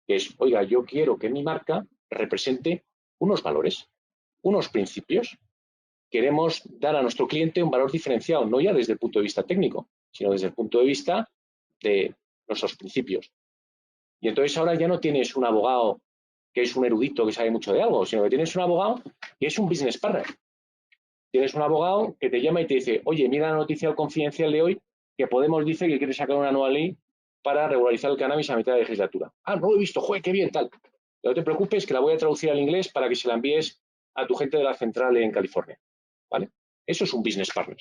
que es, oiga, yo quiero que mi marca represente unos valores, unos principios. Queremos dar a nuestro cliente un valor diferenciado, no ya desde el punto de vista técnico, sino desde el punto de vista de nuestros principios. Y entonces ahora ya no tienes un abogado que es un erudito que sabe mucho de algo, sino que tienes un abogado que es un business partner. Tienes un abogado que te llama y te dice, oye, mira la noticia del Confidencial de hoy, que Podemos dice que quiere sacar una nueva ley para regularizar el cannabis a mitad de legislatura. Ah, no lo he visto, joder, qué bien, tal. No te preocupes, que la voy a traducir al inglés para que se la envíes a tu gente de la central en California, ¿vale? Eso es un business partner,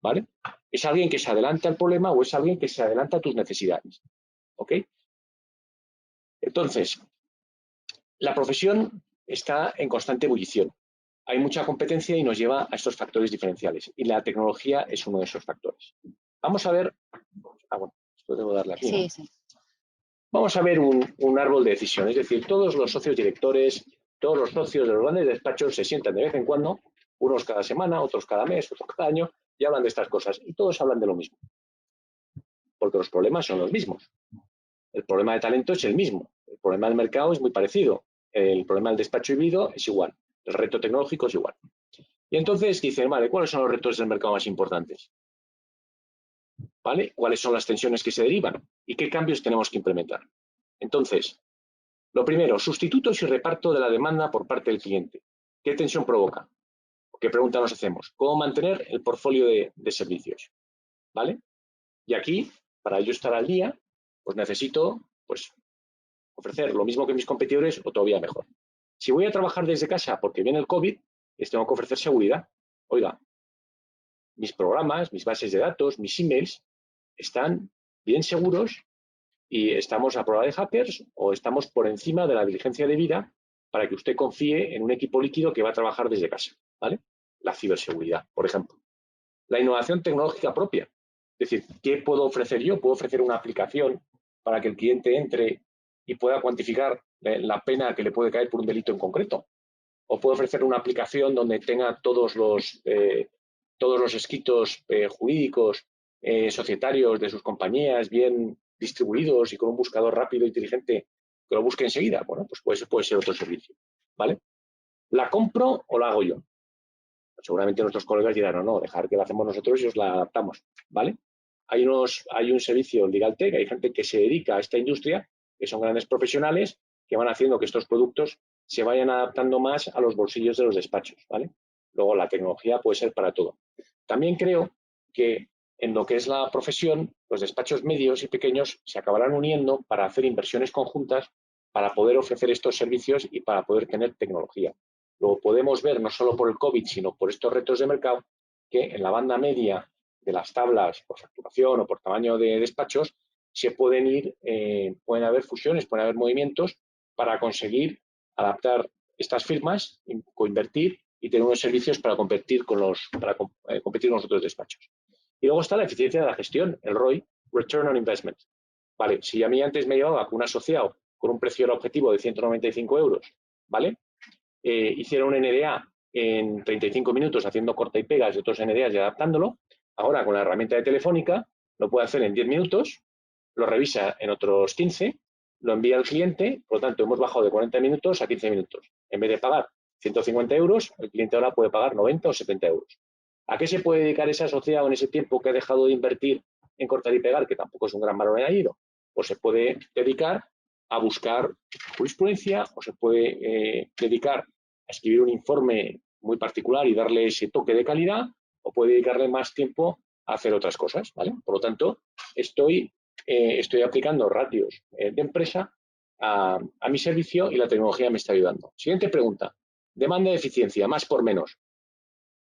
¿vale? Es alguien que se adelanta al problema o es alguien que se adelanta a tus necesidades, ¿ok? Entonces, la profesión está en constante ebullición. Hay mucha competencia y nos lleva a estos factores diferenciales. Y la tecnología es uno de esos factores. Vamos a ver... Ah, bueno, esto debo darle aquí, ¿no? Sí, sí. Vamos a ver un árbol de decisión. Es decir, todos los socios directores, todos los socios de los grandes despachos se sientan de vez en cuando, unos cada semana, otros cada mes, otros cada año, y hablan de estas cosas. Y todos hablan de lo mismo. Porque los problemas son los mismos. El problema de talento es el mismo. El problema del mercado es muy parecido. El problema del despacho híbrido es igual. El reto tecnológico es igual. Y entonces dicen, vale, ¿cuáles son los retos del mercado más importantes? ¿Vale? ¿Cuáles son las tensiones que se derivan? ¿Y qué cambios tenemos que implementar? Entonces, lo primero, sustitutos y reparto de la demanda por parte del cliente. ¿Qué tensión provoca? ¿Qué pregunta nos hacemos? ¿Cómo mantener el portfolio de servicios? ¿Vale? Y aquí, para yo estar al día, pues necesito pues, ofrecer lo mismo que mis competidores o todavía mejor. Si voy a trabajar desde casa porque viene el COVID, les tengo que ofrecer seguridad. Oiga, mis programas, mis bases de datos, mis emails están bien seguros y estamos a prueba de hackers o estamos por encima de la diligencia debida para que usted confíe en un equipo líquido que va a trabajar desde casa, ¿vale? La ciberseguridad, por ejemplo. La innovación tecnológica propia. Es decir, ¿qué puedo ofrecer yo? Puedo ofrecer una aplicación para que el cliente entre y pueda cuantificar la pena que le puede caer por un delito en concreto. O puedo ofrecer una aplicación donde tenga todos los escritos jurídicos, societarios de sus compañías bien distribuidos y con un buscador rápido e inteligente que lo busque enseguida. Bueno, pues puede ser otro servicio, ¿vale? ¿La compro o la hago yo? Seguramente nuestros colegas dirán, no, dejar que la hacemos nosotros y os la adaptamos, ¿vale? Hay un servicio LegalTech, hay gente que se dedica a esta industria, que son grandes profesionales, que van haciendo que estos productos se vayan adaptando más a los bolsillos de los despachos, ¿vale? Luego la tecnología puede ser para todo. También creo que en lo que es la profesión, los despachos medios y pequeños se acabarán uniendo para hacer inversiones conjuntas para poder ofrecer estos servicios y para poder tener tecnología. Luego podemos ver, no solo por el COVID, sino por estos retos de mercado, que en la banda media de las tablas por facturación o por tamaño de despachos, se pueden haber fusiones, pueden haber movimientos para conseguir adaptar estas firmas, coinvertir y tener unos servicios para competir con los otros despachos. Y luego está la eficiencia de la gestión, el ROI, Return on Investment. Vale, si a mí antes me llevaba con un asociado con un precio del objetivo de 195 euros, ¿vale? Hicieron un NDA en 35 minutos haciendo corta y pegas de otros NDAs y adaptándolo. Ahora, con la herramienta de Telefónica, lo puede hacer en 10 minutos, lo revisa en otros 15, lo envía al cliente, por lo tanto, hemos bajado de 40 minutos a 15 minutos. En vez de pagar 150 euros, el cliente ahora puede pagar 90 o 70 euros. ¿A qué se puede dedicar ese asociado en ese tiempo que ha dejado de invertir en cortar y pegar, que tampoco es un gran valor añadido? Pues se puede dedicar a buscar jurisprudencia o se puede dedicar a escribir un informe muy particular y darle ese toque de calidad, o puede dedicarle más tiempo a hacer otras cosas, ¿vale? Por lo tanto, estoy aplicando ratios de empresa a mi servicio y la tecnología me está ayudando. Siguiente pregunta. Demanda de eficiencia, más por menos.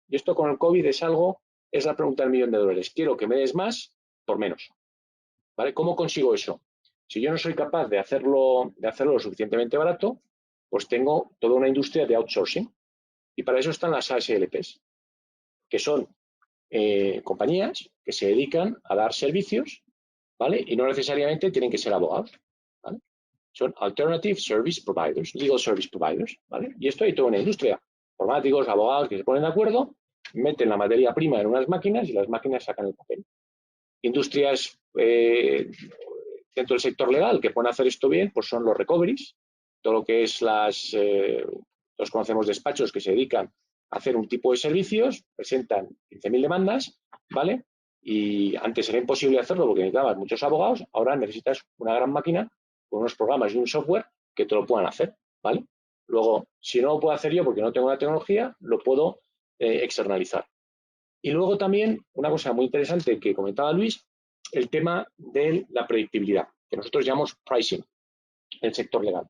Y esto con el COVID es la pregunta del $1.000.000. Quiero que me des más por menos, ¿vale? ¿Cómo consigo eso? Si yo no soy capaz de hacerlo lo suficientemente barato, pues tengo toda una industria de outsourcing. Y para eso están las ASLPs, que son compañías que se dedican a dar servicios, ¿vale? Y no necesariamente tienen que ser abogados, ¿vale? Son Alternative Service Providers, Legal Service Providers, ¿vale? Y esto hay toda una industria. Informáticos, abogados que se ponen de acuerdo, meten la materia prima en unas máquinas y las máquinas sacan el papel. Industrias dentro del sector legal que pueden hacer esto bien, pues son los recoveries, todo lo que es los conocemos despachos que se dedican a hacer un tipo de servicios, presentan 15.000 demandas, ¿vale? Y antes era imposible hacerlo porque necesitabas muchos abogados, ahora necesitas una gran máquina con unos programas y un software que te lo puedan hacer, ¿vale? Luego, si no lo puedo hacer yo porque no tengo la tecnología, lo puedo externalizar. Y luego también, una cosa muy interesante que comentaba Luis, el tema de la predictibilidad, que nosotros llamamos pricing en el sector legal.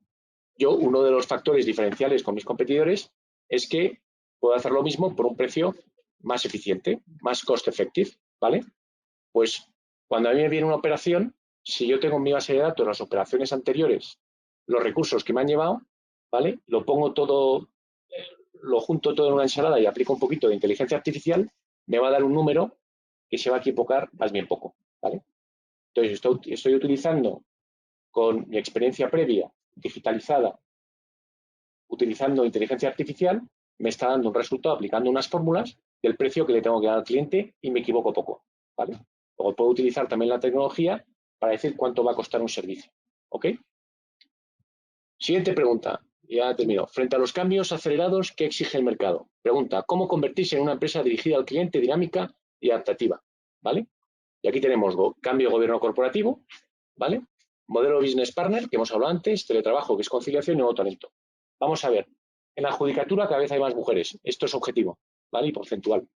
Uno de los factores diferenciales con mis competidores es que puedo hacer lo mismo por un precio más eficiente, más cost effective, ¿vale? Pues cuando a mí me viene una operación, si yo tengo en mi base de datos las operaciones anteriores, los recursos que me han llevado, ¿vale? Lo pongo todo, lo junto todo en una ensalada y aplico un poquito de inteligencia artificial, me va a dar un número que se va a equivocar más bien poco, ¿vale? Entonces, estoy utilizando con mi experiencia previa digitalizada, utilizando inteligencia artificial, me está dando un resultado aplicando unas fórmulas del precio que le tengo que dar al cliente y me equivoco poco, ¿vale? Luego puedo utilizar también la tecnología para decir cuánto va a costar un servicio, ¿ok? Siguiente pregunta. Ya termino. Frente a los cambios acelerados que exige el mercado. Pregunta, ¿cómo convertirse en una empresa dirigida al cliente, dinámica y adaptativa? ¿Vale? Y aquí tenemos cambio de gobierno corporativo, ¿vale? Modelo business partner, que hemos hablado antes, teletrabajo, que es conciliación y nuevo talento. Vamos a ver. En la judicatura cada vez hay más mujeres. Esto es objetivo, ¿vale? Y porcentual.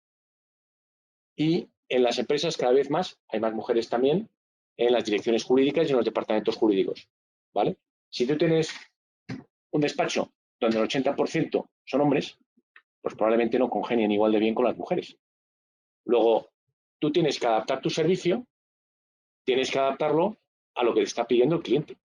Y en las empresas cada vez más hay más mujeres también en las direcciones jurídicas y en los departamentos jurídicos, ¿vale? Si tú tienes un despacho donde el 80% son hombres, pues probablemente no congenien igual de bien con las mujeres. Luego, tú tienes que adaptar tu servicio, tienes que adaptarlo a lo que te está pidiendo el cliente.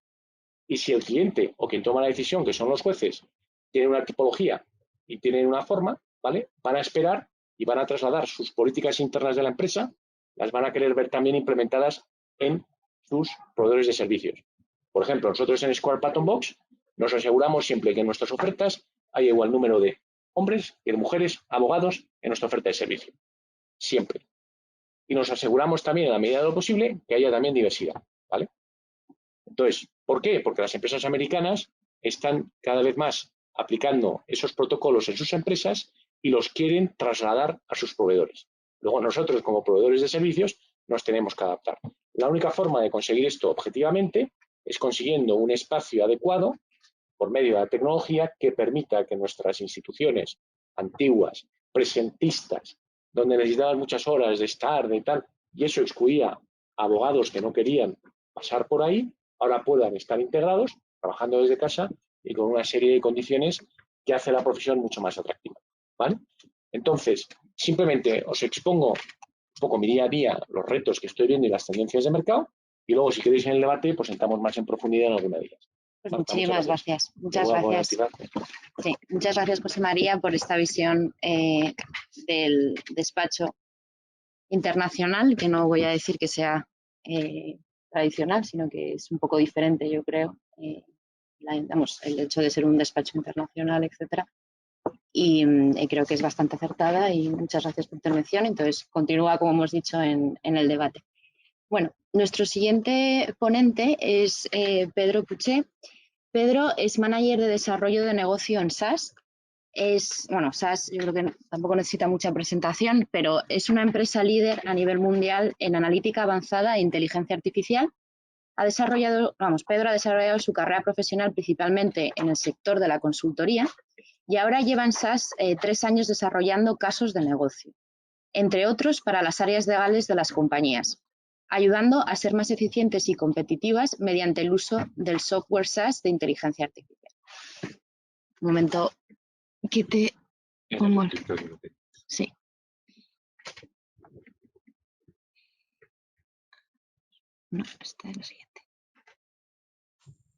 Y si el cliente o quien toma la decisión, que son los jueces, tiene una tipología y tienen una forma, ¿vale? Van a esperar y van a trasladar sus políticas internas de la empresa, las van a querer ver también implementadas en sus proveedores de servicios. Por ejemplo, nosotros en Square Patton Box nos aseguramos siempre que en nuestras ofertas haya igual número de hombres que de mujeres abogados en nuestra oferta de servicio. Siempre. Y nos aseguramos también, en la medida de lo posible, que haya también diversidad, ¿vale? Entonces, ¿por qué? Porque las empresas americanas están cada vez más aplicando esos protocolos en sus empresas y los quieren trasladar a sus proveedores. Luego nosotros, como proveedores de servicios, nos tenemos que adaptar. La única forma de conseguir esto objetivamente es consiguiendo un espacio adecuado por medio de la tecnología que permita que nuestras instituciones antiguas, presentistas, donde necesitaban muchas horas de estar, de tal, y eso excluía a abogados que no querían pasar por ahí, ahora puedan estar integrados, trabajando desde casa y con una serie de condiciones que hace la profesión mucho más atractiva, ¿vale? Entonces, simplemente os expongo un poco mi día a día, los retos que estoy viendo y las tendencias de mercado, y luego, si queréis en el debate, pues entramos más en profundidad en alguna de ellas. Pues Marta, muchísimas gracias. Muchas gracias. Sí, muchas gracias, José María, por esta visión del despacho internacional, que no voy a decir que sea tradicional, sino que es un poco diferente, yo creo. El hecho de ser un despacho internacional, etcétera. Y creo que es bastante acertada y muchas gracias por tu intervención. Entonces, continúa, como hemos dicho, en el debate. Bueno, nuestro siguiente ponente es Pedro Puché. Pedro es manager de desarrollo de negocio en SAS. SAS yo creo que tampoco necesita mucha presentación, pero es una empresa líder a nivel mundial en analítica avanzada e inteligencia artificial. Pedro ha desarrollado su carrera profesional principalmente en el sector de la consultoría y ahora lleva en SAS 3 años desarrollando casos de negocio, entre otros para las áreas legales de las compañías, ayudando a ser más eficientes y competitivas mediante el uso del software SaaS de inteligencia artificial. Un momento que te pongo. Sí. No, está en lo siguiente.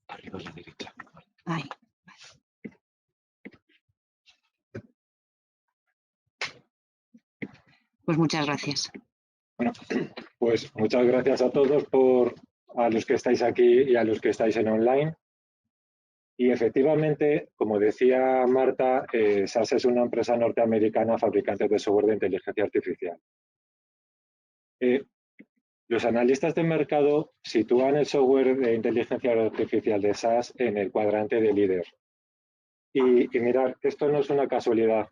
Arriba a la derecha. Ahí. Pues muchas gracias. Bueno, pues muchas gracias a todos a los que estáis aquí y a los que estáis en online. Y efectivamente, como decía Marta, SAS es una empresa norteamericana fabricante de software de inteligencia artificial. Los analistas de mercado sitúan el software de inteligencia artificial de SAS en el cuadrante de líder. Y mirad, esto no es una casualidad.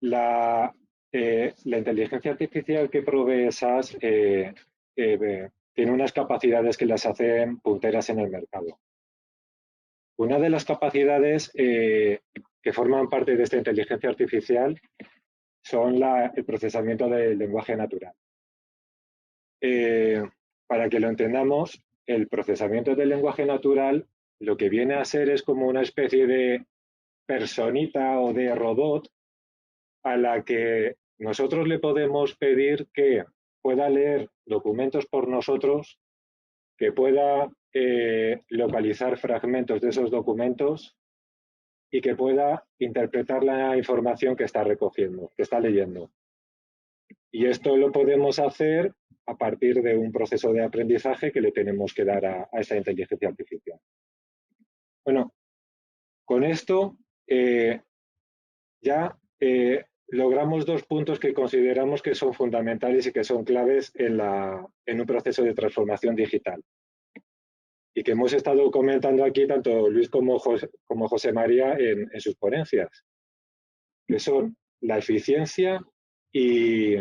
La inteligencia artificial que provee SAS tiene unas capacidades que las hacen punteras en el mercado. Una de las capacidades que forman parte de esta inteligencia artificial son el procesamiento del lenguaje natural. Para que lo entendamos, el procesamiento del lenguaje natural lo que viene a ser es como una especie de personita o de robot a la que nosotros le podemos pedir que pueda leer documentos por nosotros, que pueda localizar fragmentos de esos documentos y que pueda interpretar la información que está recogiendo, que está leyendo. Y esto lo podemos hacer a partir de un proceso de aprendizaje que le tenemos que dar a esa inteligencia artificial. Bueno, con esto logramos 2 puntos que consideramos que son fundamentales y que son claves en un proceso de transformación digital. y que hemos estado comentando aquí tanto Luis como José María en sus ponencias, que son la eficiencia y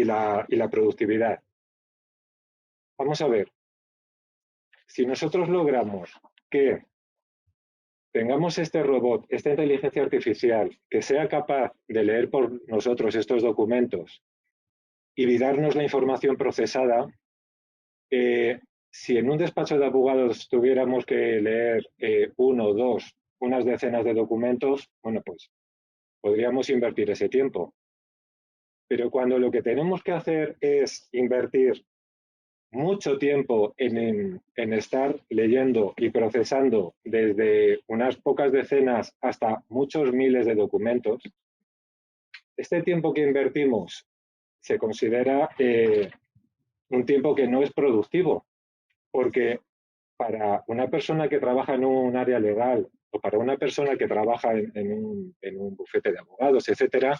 la productividad. Vamos a ver, si nosotros logramos que tengamos este robot, esta inteligencia artificial, que sea capaz de leer por nosotros estos documentos y darnos la información procesada, si en un despacho de abogados tuviéramos que leer uno, dos, unas decenas de documentos, bueno, pues podríamos invertir ese tiempo. Pero cuando lo que tenemos que hacer es invertir mucho tiempo en estar leyendo y procesando desde unas pocas decenas hasta muchos miles de documentos, este tiempo que invertimos se considera un tiempo que no es productivo, porque para una persona que trabaja en un área legal o para una persona que trabaja en un bufete de abogados, etcétera,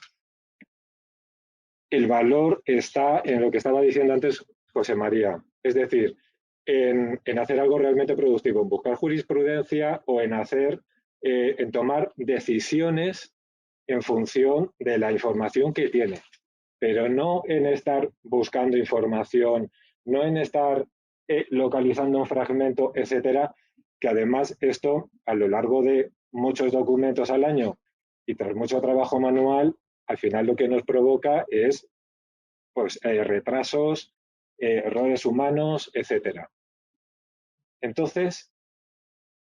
el valor está en lo que estaba diciendo antes José María, es decir, en hacer algo realmente productivo, en buscar jurisprudencia o en tomar decisiones en función de la información que tiene, pero no en estar buscando información, no en estar localizando un fragmento, etcétera, que además esto, a lo largo de muchos documentos al año y tras mucho trabajo manual, al final lo que nos provoca es pues, retrasos, errores humanos, etcétera. Entonces,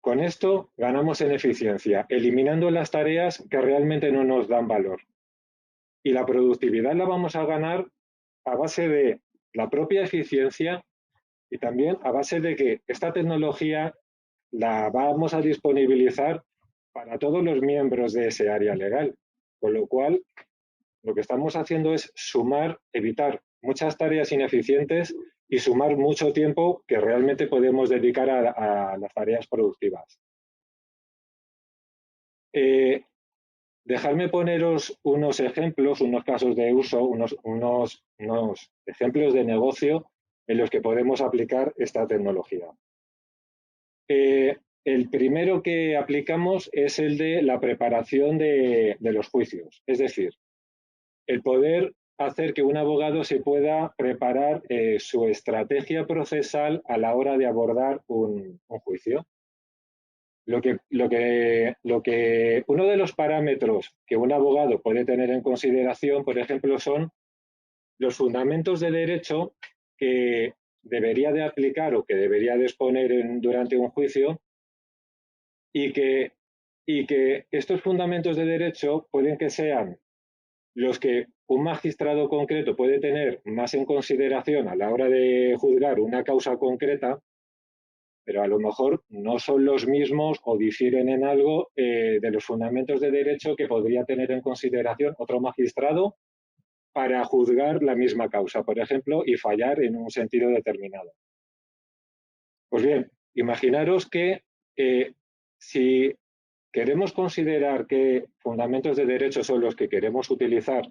con esto ganamos en eficiencia, eliminando las tareas que realmente no nos dan valor. Y la productividad la vamos a ganar a base de la propia eficiencia y también a base de que esta tecnología la vamos a disponibilizar para todos los miembros de ese área legal. Con lo cual, lo que estamos haciendo es evitar muchas tareas ineficientes y sumar mucho tiempo que realmente podemos dedicar a las tareas productivas. Dejadme poneros unos ejemplos, unos casos de uso, unos ejemplos de negocio en los que podemos aplicar esta tecnología. El primero que aplicamos es el de la preparación de los juicios, es decir, el poder hacer que un abogado se pueda preparar su estrategia procesal a la hora de abordar un juicio. Uno de los parámetros que un abogado puede tener en consideración, por ejemplo, son los fundamentos de derecho que debería de aplicar o que debería de exponer durante un juicio y que estos fundamentos de derecho pueden que sean los que un magistrado concreto puede tener más en consideración a la hora de juzgar una causa concreta, pero a lo mejor no son los mismos o difieren en algo de los fundamentos de derecho que podría tener en consideración otro magistrado para juzgar la misma causa, por ejemplo, y fallar en un sentido determinado. Pues bien, imaginaros que si queremos considerar que fundamentos de derecho son los que queremos utilizar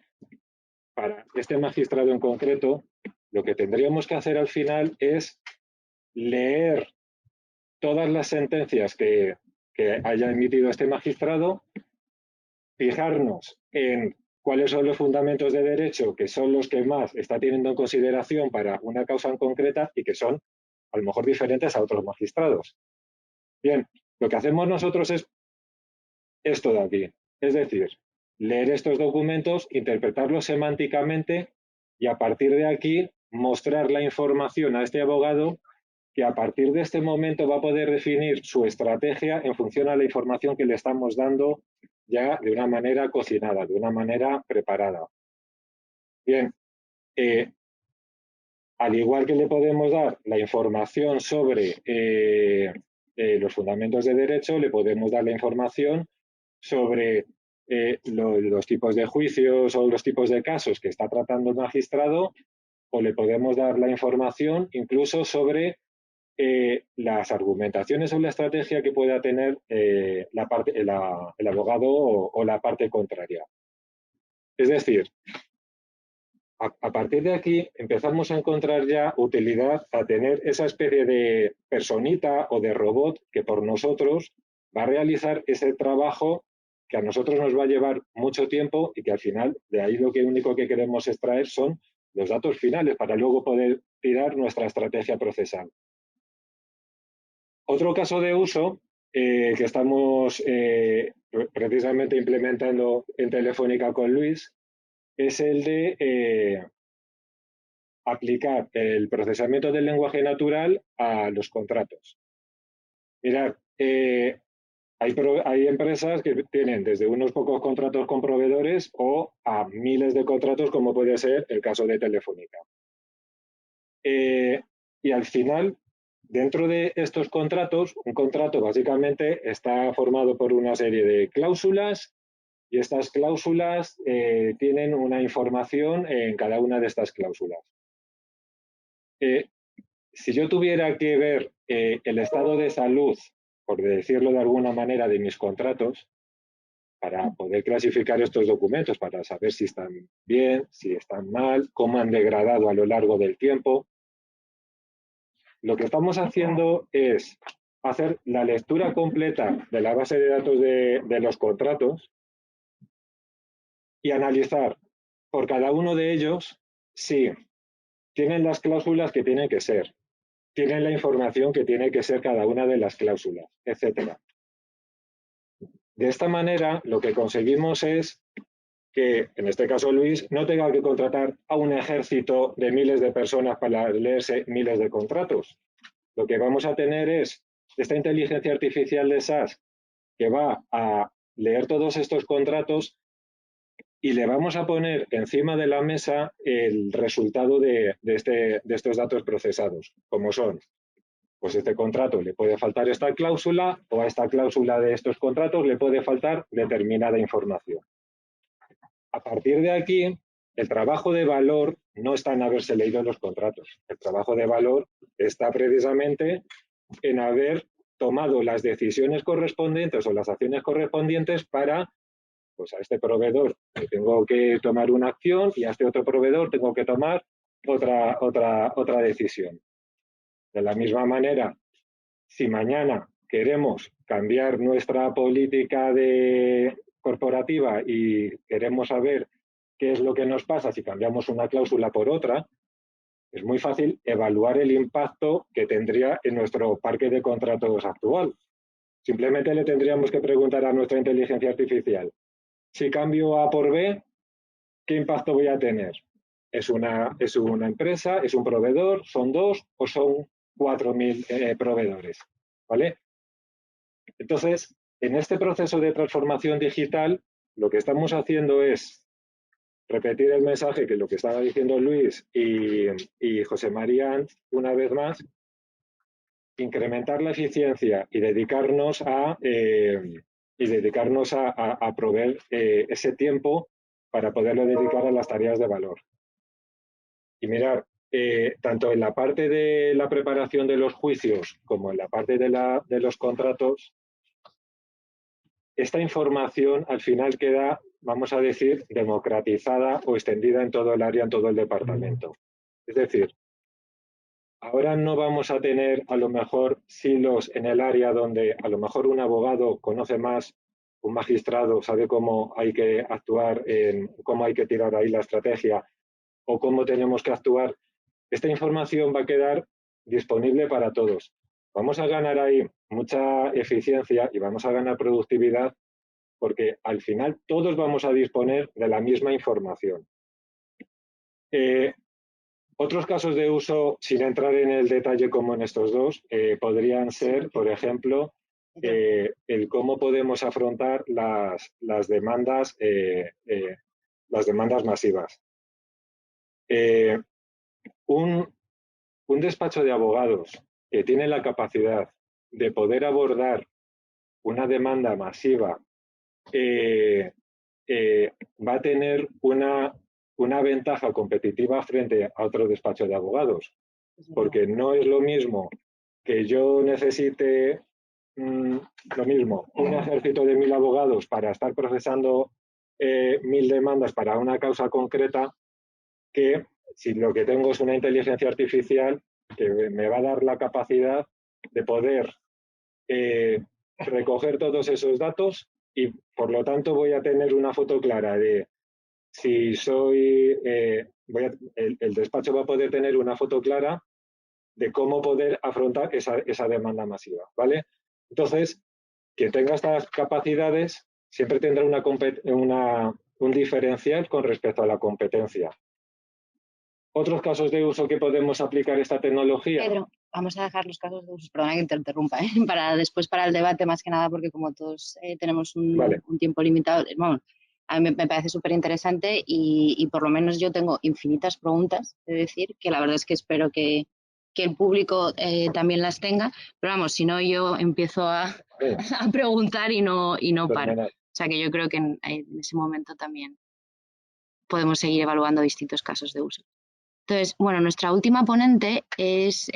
para este magistrado en concreto, lo que tendríamos que hacer al final es leer todas las sentencias que haya emitido este magistrado, fijarnos en cuáles son los fundamentos de derecho que son los que más está teniendo en consideración para una causa en concreta y que son a lo mejor diferentes a otros magistrados. Bien, lo que hacemos nosotros es esto de aquí, es decir, leer estos documentos, interpretarlos semánticamente y a partir de aquí mostrar la información a este abogado que a partir de este momento va a poder definir su estrategia en función a la información que le estamos dando ya de una manera cocinada, de una manera preparada. Bien, al igual que le podemos dar la información sobre los fundamentos de derecho, le podemos dar la información sobre los tipos de juicios o los tipos de casos que está tratando el magistrado, o le podemos dar la información incluso sobre las argumentaciones o la estrategia que pueda tener el abogado o la parte contraria. Es decir, A partir de aquí empezamos a encontrar ya utilidad a tener esa especie de personita o de robot que por nosotros va a realizar ese trabajo que a nosotros nos va a llevar mucho tiempo y que al final de ahí lo único que queremos extraer son los datos finales para luego poder tirar nuestra estrategia procesal. Otro caso de uso que estamos precisamente implementando en Telefónica con Luis es el de aplicar el procesamiento del lenguaje natural a los contratos. Mirad, hay empresas que tienen desde unos pocos contratos con proveedores o a miles de contratos, como puede ser el caso de Telefónica. Y al final, dentro de estos contratos, un contrato básicamente está formado por una serie de cláusulas y estas cláusulas tienen una información en cada una de estas cláusulas. Si yo tuviera que ver el estado de salud, por decirlo de alguna manera, de mis contratos, para poder clasificar estos documentos, para saber si están bien, si están mal, cómo han degradado a lo largo del tiempo, lo que estamos haciendo es hacer la lectura completa de la base de datos de los contratos y analizar por cada uno de ellos si tienen las cláusulas que tienen que ser, tienen la información que tiene que ser cada una de las cláusulas, etc. De esta manera, lo que conseguimos es que, en este caso Luis, no tenga que contratar a un ejército de miles de personas para leerse miles de contratos. Lo que vamos a tener es esta inteligencia artificial de SAS que va a leer todos estos contratos y le vamos a poner encima de la mesa el resultado de estos datos procesados, como son, pues este contrato le puede faltar esta cláusula o a esta cláusula de estos contratos le puede faltar determinada información. A partir de aquí, el trabajo de valor no está en haberse leído los contratos. El trabajo de valor está precisamente en haber tomado las decisiones correspondientes o las acciones correspondientes para, pues a este proveedor tengo que tomar una acción y a este otro proveedor tengo que tomar otra decisión. De la misma manera, si mañana queremos cambiar nuestra política corporativa y queremos saber qué es lo que nos pasa si cambiamos una cláusula por otra, es muy fácil evaluar el impacto que tendría en nuestro parque de contratos actual. Simplemente le tendríamos que preguntar a nuestra inteligencia artificial, si cambio A por B, ¿qué impacto voy a tener? ¿Es una empresa? ¿Es un proveedor? ¿Son dos? ¿O son 4.000 proveedores? ¿Vale? Entonces, en este proceso de transformación digital, lo que estamos haciendo es repetir el mensaje que lo que estaba diciendo Luis y José María una vez más, incrementar la eficiencia y dedicarnos a proveer ese tiempo para poderlo dedicar a las tareas de valor. Y mirar, tanto en la parte de la preparación de los juicios como en la parte de los contratos, esta información al final queda, vamos a decir, democratizada o extendida en todo el área, en todo el departamento. Es decir, ahora no vamos a tener a lo mejor silos en el área donde a lo mejor un abogado conoce más, un magistrado sabe cómo hay que actuar, cómo hay que tirar ahí la estrategia o cómo tenemos que actuar. Esta información va a quedar disponible para todos. Vamos a ganar ahí mucha eficiencia y vamos a ganar productividad porque al final todos vamos a disponer de la misma información. Otros casos de uso, sin entrar en el detalle como en estos dos, podrían ser, por ejemplo, el cómo podemos afrontar las demandas masivas. Un despacho de abogados que tiene la capacidad de poder abordar una demanda masiva va a tener una ventaja competitiva frente a otro despacho de abogados, porque no es lo mismo que yo necesite un ejército de 1.000 abogados para estar procesando 1.000 demandas para una causa concreta, que si lo que tengo es una inteligencia artificial que me va a dar la capacidad de poder recoger todos esos datos y por lo tanto voy a tener una foto clara de si soy, el despacho va a poder tener una foto clara de cómo poder afrontar esa demanda masiva, ¿vale? Entonces, quien tenga estas capacidades siempre tendrá un diferencial con respecto a la competencia. ¿Otros casos de uso que podemos aplicar esta tecnología? Pedro, vamos a dejar los casos de uso, perdona que te interrumpa, para después para el debate más que nada, porque como todos tenemos un tiempo limitado, bueno, a mí me parece súper interesante y por lo menos yo tengo infinitas preguntas, es decir, que la verdad es que espero que el público también las tenga, pero vamos, si no yo empiezo a preguntar y no paro. O sea que yo creo que en ese momento también podemos seguir evaluando distintos casos de uso. Entonces, bueno, nuestra última ponente es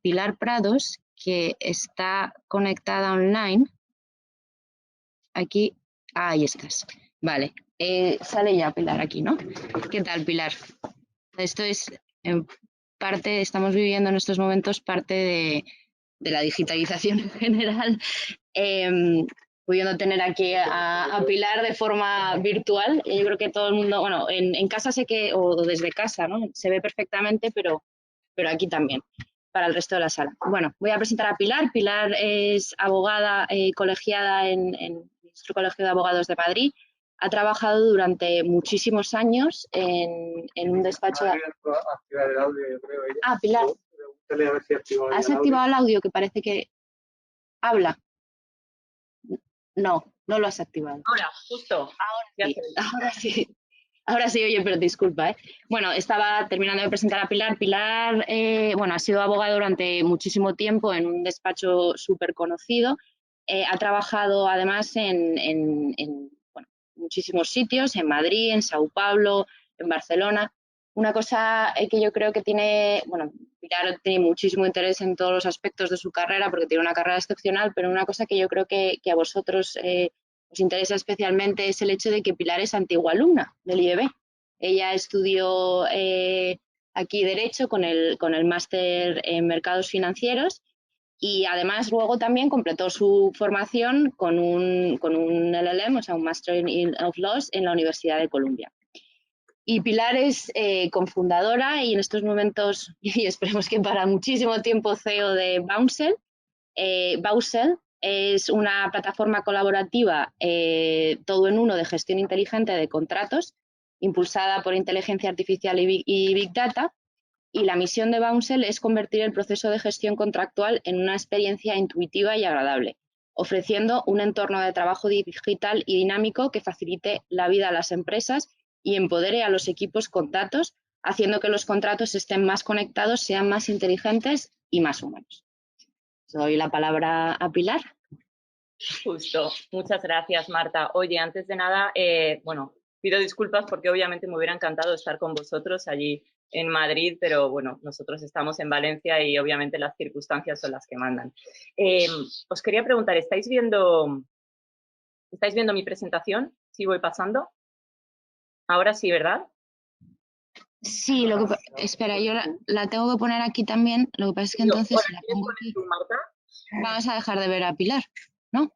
Pilar Prados, que está conectada online. Aquí, ahí estás. Vale, sale ya Pilar aquí, ¿no? ¿Qué tal, Pilar? Esto es, en parte, estamos viviendo en estos momentos parte de la digitalización en general, pudiendo tener aquí a Pilar de forma virtual. Yo creo que todo el mundo, bueno, en casa sé que, o desde casa, ¿no? Se ve perfectamente, pero aquí también, para el resto de la sala. Bueno, voy a presentar a Pilar. Pilar es abogada colegiada en nuestro Colegio de Abogados de Madrid. Ha trabajado durante muchísimos años en un despacho... El audio, yo creo, Ah, Pilar. A ver si ¿Has activado el audio? Que parece que habla. No, no lo has activado. Ahora, justo. Ahora sí. Ahora sí, oye, pero disculpa, ¿eh? Bueno, estaba terminando de presentar a Pilar. Pilar, bueno, ha sido abogada durante muchísimo tiempo en un despacho súper conocido. Ha trabajado además en bueno, muchísimos sitios, en Madrid, en Sao Paulo, en Barcelona. Una cosa que yo creo que tiene, bueno, Pilar tiene muchísimo interés en todos los aspectos de su carrera porque tiene una carrera excepcional, pero una cosa que yo creo que a vosotros os interesa especialmente es el hecho de que Pilar es antigua alumna del IEB. Ella estudió aquí Derecho con el máster en Mercados Financieros y además luego también completó su formación con un LLM, o sea, un Master of Laws en la Universidad de Columbia. Y Pilar es cofundadora y en estos momentos, y esperemos que para muchísimo tiempo, CEO de Bouncel. Bouncel es una plataforma colaborativa todo en uno de gestión inteligente de contratos, impulsada por inteligencia artificial y Big Data. Y la misión de Bouncel es convertir el proceso de gestión contractual en una experiencia intuitiva y agradable, ofreciendo un entorno de trabajo digital y dinámico que facilite la vida a las empresas y empodere a los equipos con datos, haciendo que los contratos estén más conectados, sean más inteligentes y más humanos. Doy la palabra a Pilar. Justo. Muchas gracias, Marta. Oye, antes de nada, bueno, pido disculpas porque obviamente me hubiera encantado estar con vosotros allí en Madrid, pero bueno, nosotros estamos en Valencia y obviamente las circunstancias son las que mandan. Os quería preguntar, ¿estáis viendo mi presentación? ¿Sí voy pasando? Ahora sí, ¿verdad? Sí, espera, yo la tengo que poner aquí también. Lo que pasa es que entonces si la pongo aquí, vamos a dejar de ver a Pilar, ¿no?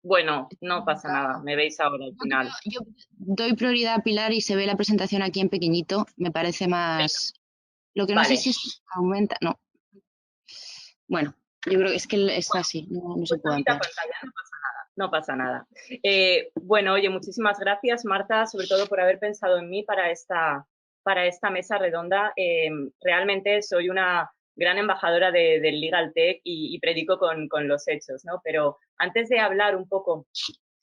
Bueno, no pasa nada, me veis ahora al final. Yo doy prioridad a Pilar y se ve la presentación aquí en pequeñito, me parece más... Lo que no sé si es aumenta, no. Bueno, yo creo que es que está así, no se puede ampliar. No pasa nada. Bueno, oye, muchísimas gracias, Marta, sobre todo por haber pensado en mí para esta mesa redonda. Realmente soy una gran embajadora del Legal Tech y predico con los hechos, ¿no? Pero antes de hablar un poco,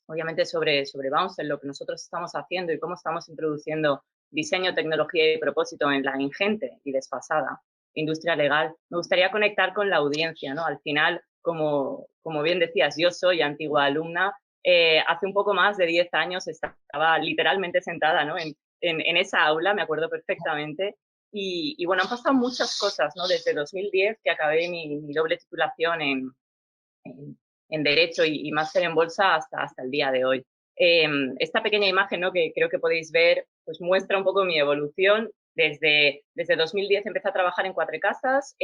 obviamente, sobre Bouncel, lo que nosotros estamos haciendo y cómo estamos introduciendo diseño, tecnología y propósito en la ingente y desfasada industria legal, me gustaría conectar con la audiencia, ¿no? Al final, como bien decías, yo soy antigua alumna. Hace un poco más de 10 años estaba literalmente sentada, ¿no? en esa aula, me acuerdo perfectamente. Y bueno, han pasado muchas cosas, ¿no? Desde 2010, que acabé mi doble titulación en Derecho y máster en Bolsa hasta el día de hoy. Esta pequeña imagen, ¿no? Que creo que podéis ver, pues muestra un poco mi evolución. Desde 2010 empecé a trabajar en Quatre Casas,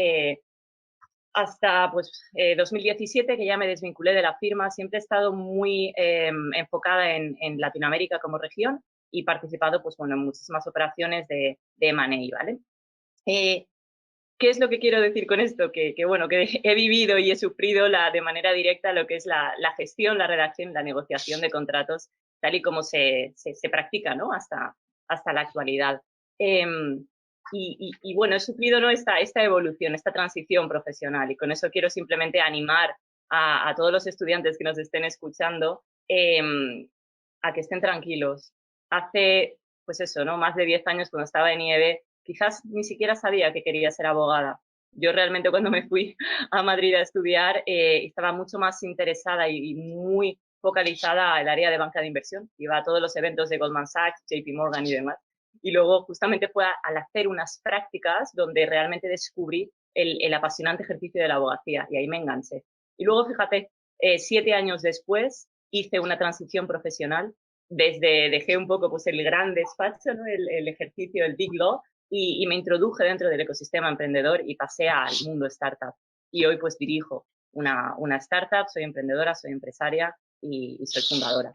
hasta pues 2017, que ya me desvinculé de la firma. Siempre he estado muy enfocada en Latinoamérica como región y participado pues, bueno, en muchísimas operaciones de M&A, ¿vale? ¿Qué es lo que quiero decir con esto? Que bueno, que he vivido y he sufrido de manera directa lo que es la gestión, la redacción, la negociación de contratos, tal y como se practica, ¿no? Hasta la actualidad. Y bueno, he sufrido, ¿no? esta evolución, esta transición profesional, y con eso quiero simplemente animar a todos los estudiantes que nos estén escuchando a que estén tranquilos. Hace, pues eso, ¿no? Más de 10 años, cuando estaba en IEB, quizás ni siquiera sabía que quería ser abogada. Yo realmente, cuando me fui a Madrid a estudiar, estaba mucho más interesada y muy focalizada al área de banca de inversión. Iba a todos los eventos de Goldman Sachs, JP Morgan y demás. Y luego justamente fue al hacer unas prácticas donde realmente descubrí el apasionante ejercicio de la abogacía, y ahí me enganché. Y luego, fíjate, 7 años después hice una transición profesional. Dejé un poco pues, el gran despacho, ¿no? el ejercicio, el big law, y me introduje dentro del ecosistema emprendedor y pasé al mundo startup. Y hoy pues dirijo una startup, soy emprendedora, soy empresaria y soy fundadora.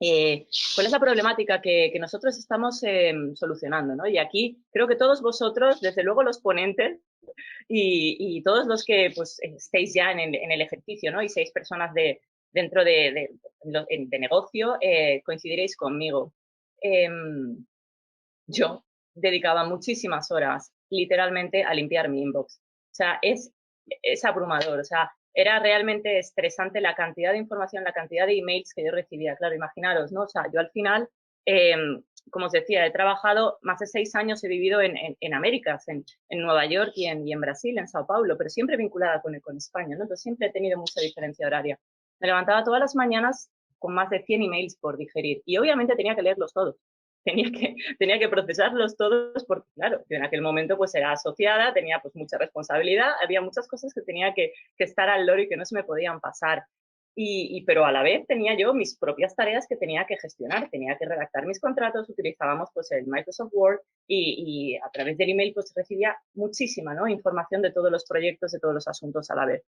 ¿Cuál es la problemática que nosotros estamos solucionando, ¿no? Y aquí creo que todos vosotros, desde luego los ponentes y todos los que pues, estéis ya en el ejercicio, ¿no? Y 6 personas dentro de negocio, coincidiréis conmigo. Yo dedicaba muchísimas horas literalmente a limpiar mi inbox. O sea, es abrumador. O sea, era realmente estresante la cantidad de información, la cantidad de emails que yo recibía. Claro, imaginaros, ¿no? O sea, yo al final, como os decía, he trabajado más de 6 años, he vivido en Américas, en Nueva York y en Brasil, en Sao Paulo, pero siempre vinculada con España, ¿no? Entonces siempre he tenido mucha diferencia horaria. Me levantaba todas las mañanas con más de 100 emails por digerir y obviamente tenía que leerlos todos. Tenía que procesarlos todos porque, claro, en aquel momento pues era asociada, tenía pues mucha responsabilidad, había muchas cosas que tenía que estar al loro y que no se me podían pasar. Pero a la vez tenía yo mis propias tareas que tenía que gestionar, tenía que redactar mis contratos, utilizábamos pues el Microsoft Word y a través del email pues recibía muchísima, ¿no? Información de todos los proyectos, de todos los asuntos a la vez.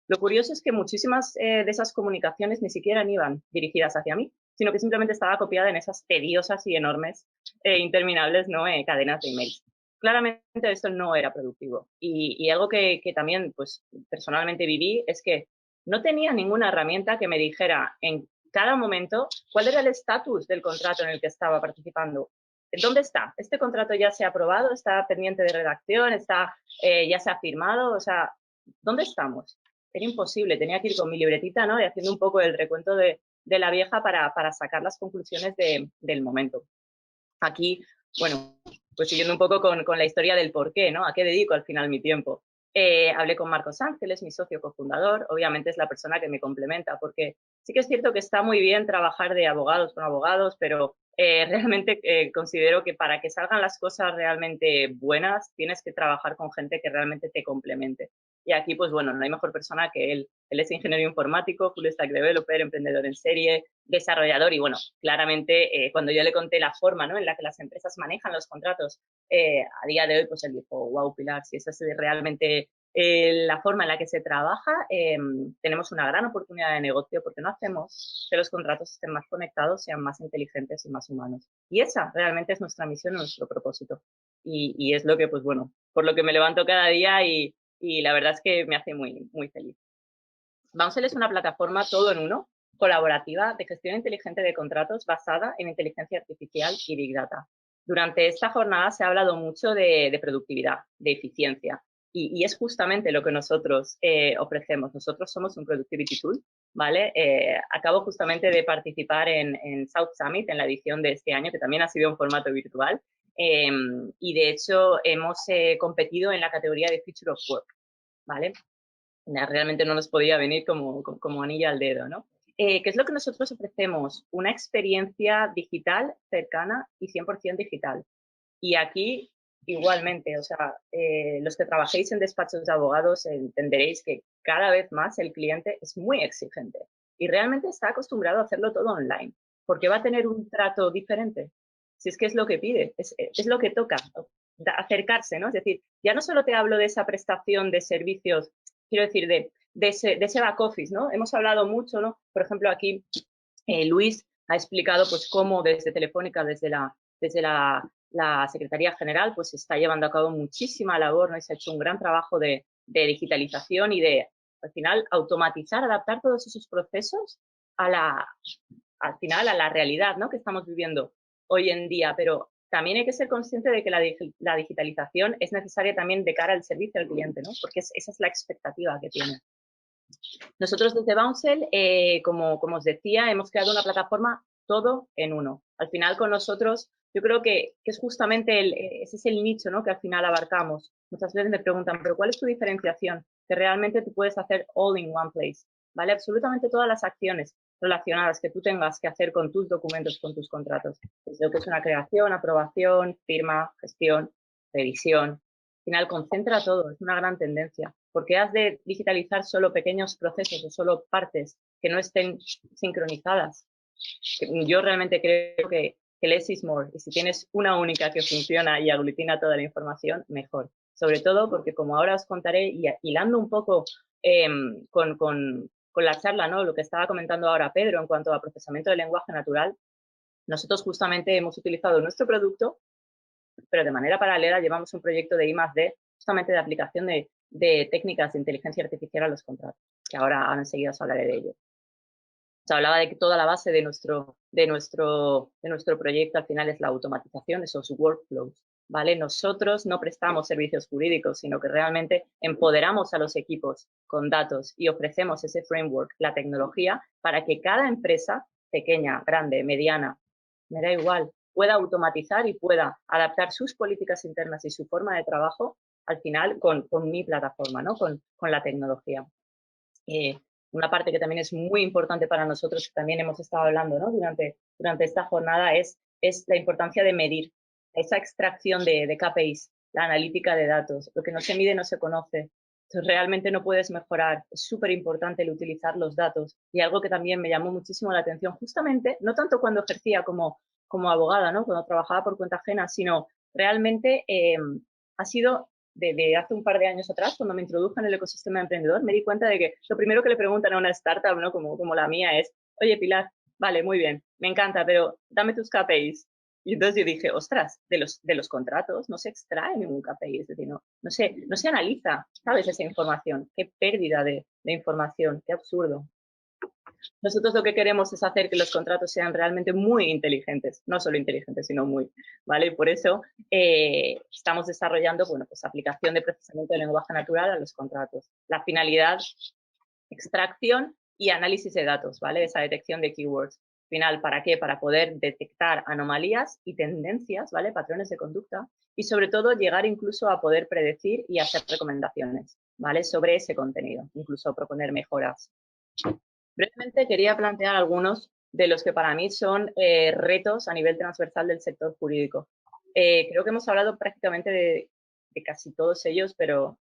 Lo curioso es que muchísimas de esas comunicaciones ni siquiera iban dirigidas hacia mí, sino que simplemente estaba copiada en esas tediosas y enormes interminables, ¿no? Cadenas de emails. Claramente esto no era productivo. Y algo que también pues, personalmente viví es que no tenía ninguna herramienta que me dijera en cada momento cuál era el estatus del contrato en el que estaba participando. ¿Dónde está? ¿Este contrato ya se ha aprobado? ¿Está pendiente de redacción? ¿Ya se ha firmado? O sea, ¿dónde estamos? Era imposible, tenía que ir con mi libretita, ¿no? Y haciendo un poco el recuento de la vieja para sacar las conclusiones del momento. Aquí, bueno, pues siguiendo un poco con la historia del por qué, ¿no? ¿A qué dedico al final mi tiempo? Hablé con Marcos Ángeles, mi socio cofundador. Obviamente es la persona que me complementa, porque sí que es cierto que está muy bien trabajar de abogados con abogados, pero realmente considero que para que salgan las cosas realmente buenas, tienes que trabajar con gente que realmente te complemente. Y aquí, pues bueno, no hay mejor persona que él. Él es ingeniero informático, full stack developer, emprendedor en serie, desarrollador. Y bueno, claramente cuando yo le conté la forma, ¿no? en la que las empresas manejan los contratos, a día de hoy, pues él dijo, wow, Pilar, si esa es realmente la forma en la que se trabaja, tenemos una gran oportunidad de negocio, porque no hacemos que los contratos estén más conectados, sean más inteligentes y más humanos. Y esa realmente es nuestra misión, nuestro propósito. Y es lo que, pues bueno, por lo que me levanto cada día y la verdad es que me hace muy, muy feliz. Bouncel es una plataforma todo en uno, colaborativa, de gestión inteligente de contratos basada en inteligencia artificial y Big Data. Durante esta jornada se ha hablado mucho de productividad, de eficiencia, y es justamente lo que nosotros ofrecemos. Nosotros somos un Productivity Tool, ¿vale? Acabo justamente de participar en South Summit, en la edición de este año, que también ha sido en formato virtual, y de hecho hemos competido en la categoría de Future of Work, ¿vale? Realmente no nos podía venir como anillo al dedo, ¿no? ¿Qué es lo que nosotros ofrecemos? Una experiencia digital cercana y 100% digital. Y aquí, igualmente, o sea, los que trabajéis en despachos de abogados entenderéis que cada vez más el cliente es muy exigente y realmente está acostumbrado a hacerlo todo online, porque va a tener un trato diferente. si es que es lo que pide, es lo que toca, acercarse, ¿no? Es decir, ya no solo te hablo de esa prestación de servicios, quiero decir, de ese back office, ¿no? Hemos hablado mucho, ¿no? Por ejemplo, aquí Luis ha explicado pues cómo desde Telefónica, desde la Secretaría General, pues se está llevando a cabo muchísima labor, ¿no? Y se ha hecho un gran trabajo de digitalización y de, al final, automatizar, adaptar todos esos procesos al final a la realidad, ¿no? Que estamos viviendo hoy en día, pero también hay que ser consciente de que la digitalización es necesaria también de cara al servicio al cliente, ¿no? Porque esa es la expectativa que tiene. Nosotros desde Bouncel, como os decía, hemos creado una plataforma todo en uno. Al final con nosotros, yo creo que es justamente ese es el nicho, ¿no? Que al final abarcamos. Muchas veces me preguntan, ¿pero cuál es tu diferenciación? Que realmente tú puedes hacer all in one place, ¿vale? Absolutamente todas las acciones relacionadas que tú tengas que hacer con tus documentos, con tus contratos. Desde lo que es una creación, aprobación, firma, gestión, revisión. Al final concentra todo, es una gran tendencia. Porque has de digitalizar solo pequeños procesos o solo partes que no estén sincronizadas. Yo realmente creo que less is more. Y si tienes una única que funciona y aglutina toda la información, mejor. Sobre todo porque, como ahora os contaré, y hilando un poco con la charla, ¿no? Lo que estaba comentando ahora Pedro en cuanto a procesamiento del lenguaje natural, nosotros justamente hemos utilizado nuestro producto, pero de manera paralela llevamos un proyecto de I+D, justamente de aplicación de técnicas de inteligencia artificial a los contratos, que ahora enseguida os hablaré de ello. Se hablaba de que toda la base de nuestro proyecto al final es la automatización, esos workflows, ¿vale? Nosotros no prestamos servicios jurídicos, sino que realmente empoderamos a los equipos con datos y ofrecemos ese framework, la tecnología, para que cada empresa, pequeña, grande, mediana, me da igual, pueda automatizar y pueda adaptar sus políticas internas y su forma de trabajo al final con mi plataforma, ¿no? Con la tecnología. Una parte que también es muy importante para nosotros, que también hemos estado hablando, ¿no? durante esta jornada, es la importancia de medir esa extracción de KPIs, la analítica de datos. Lo que no se mide no se conoce. Entonces, realmente no puedes mejorar. Es súper importante el utilizar los datos. Y algo que también me llamó muchísimo la atención, justamente, no tanto cuando ejercía como abogada, ¿no? Cuando trabajaba por cuenta ajena, sino realmente ha sido de hace un par de años atrás, cuando me introduje en el ecosistema emprendedor, me di cuenta de que lo primero que le preguntan a una startup, ¿no? como la mía, es, oye, Pilar, vale, muy bien, me encanta, pero dame tus KPIs. Y entonces yo dije, ostras, de los contratos no se extrae ningún KPI, es decir, no se analiza, ¿sabes? Esa información. Qué pérdida de información, qué absurdo. Nosotros lo que queremos es hacer que los contratos sean realmente muy inteligentes, no solo inteligentes, sino muy, ¿vale? Y por eso estamos desarrollando, bueno, pues aplicación de procesamiento de lenguaje natural a los contratos. La finalidad, extracción y análisis de datos, ¿vale? Esa detección de keywords. Final, ¿para qué? Para poder detectar anomalías y tendencias, ¿vale? Patrones de conducta y sobre todo llegar incluso a poder predecir y hacer recomendaciones, ¿vale? Sobre ese contenido, incluso proponer mejoras. Brevemente quería plantear algunos de los que para mí son retos a nivel transversal del sector jurídico. Creo que hemos hablado prácticamente de casi todos ellos, pero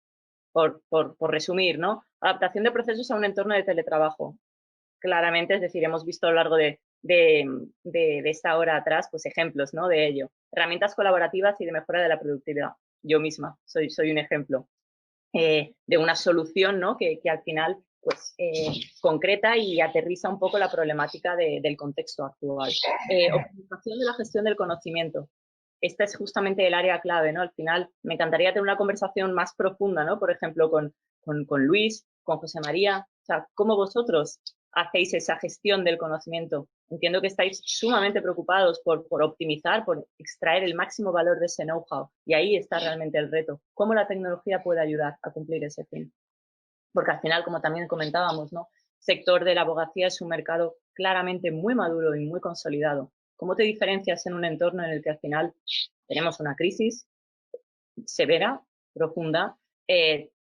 por resumir, ¿no? Adaptación de procesos a un entorno de teletrabajo. Claramente, es decir, hemos visto a lo largo de esta hora atrás, pues ejemplos, ¿no? De ello. Herramientas colaborativas y de mejora de la productividad. Yo misma soy un ejemplo de una solución, ¿no? Que al final pues concreta y aterriza un poco la problemática del contexto actual. Optimización de la gestión del conocimiento. Esta es justamente el área clave, ¿no? Al final me encantaría tener una conversación más profunda, ¿no? Por ejemplo, con Luis, con José María. O sea, ¿cómo vosotros hacéis esa gestión del conocimiento? Entiendo que estáis sumamente preocupados por optimizar, por extraer el máximo valor de ese know-how. Y ahí está realmente el reto. ¿Cómo la tecnología puede ayudar a cumplir ese fin? Porque al final, como también comentábamos, ¿no? El sector de la abogacía es un mercado claramente muy maduro y muy consolidado. ¿Cómo te diferencias en un entorno en el que al final tenemos una crisis severa, profunda?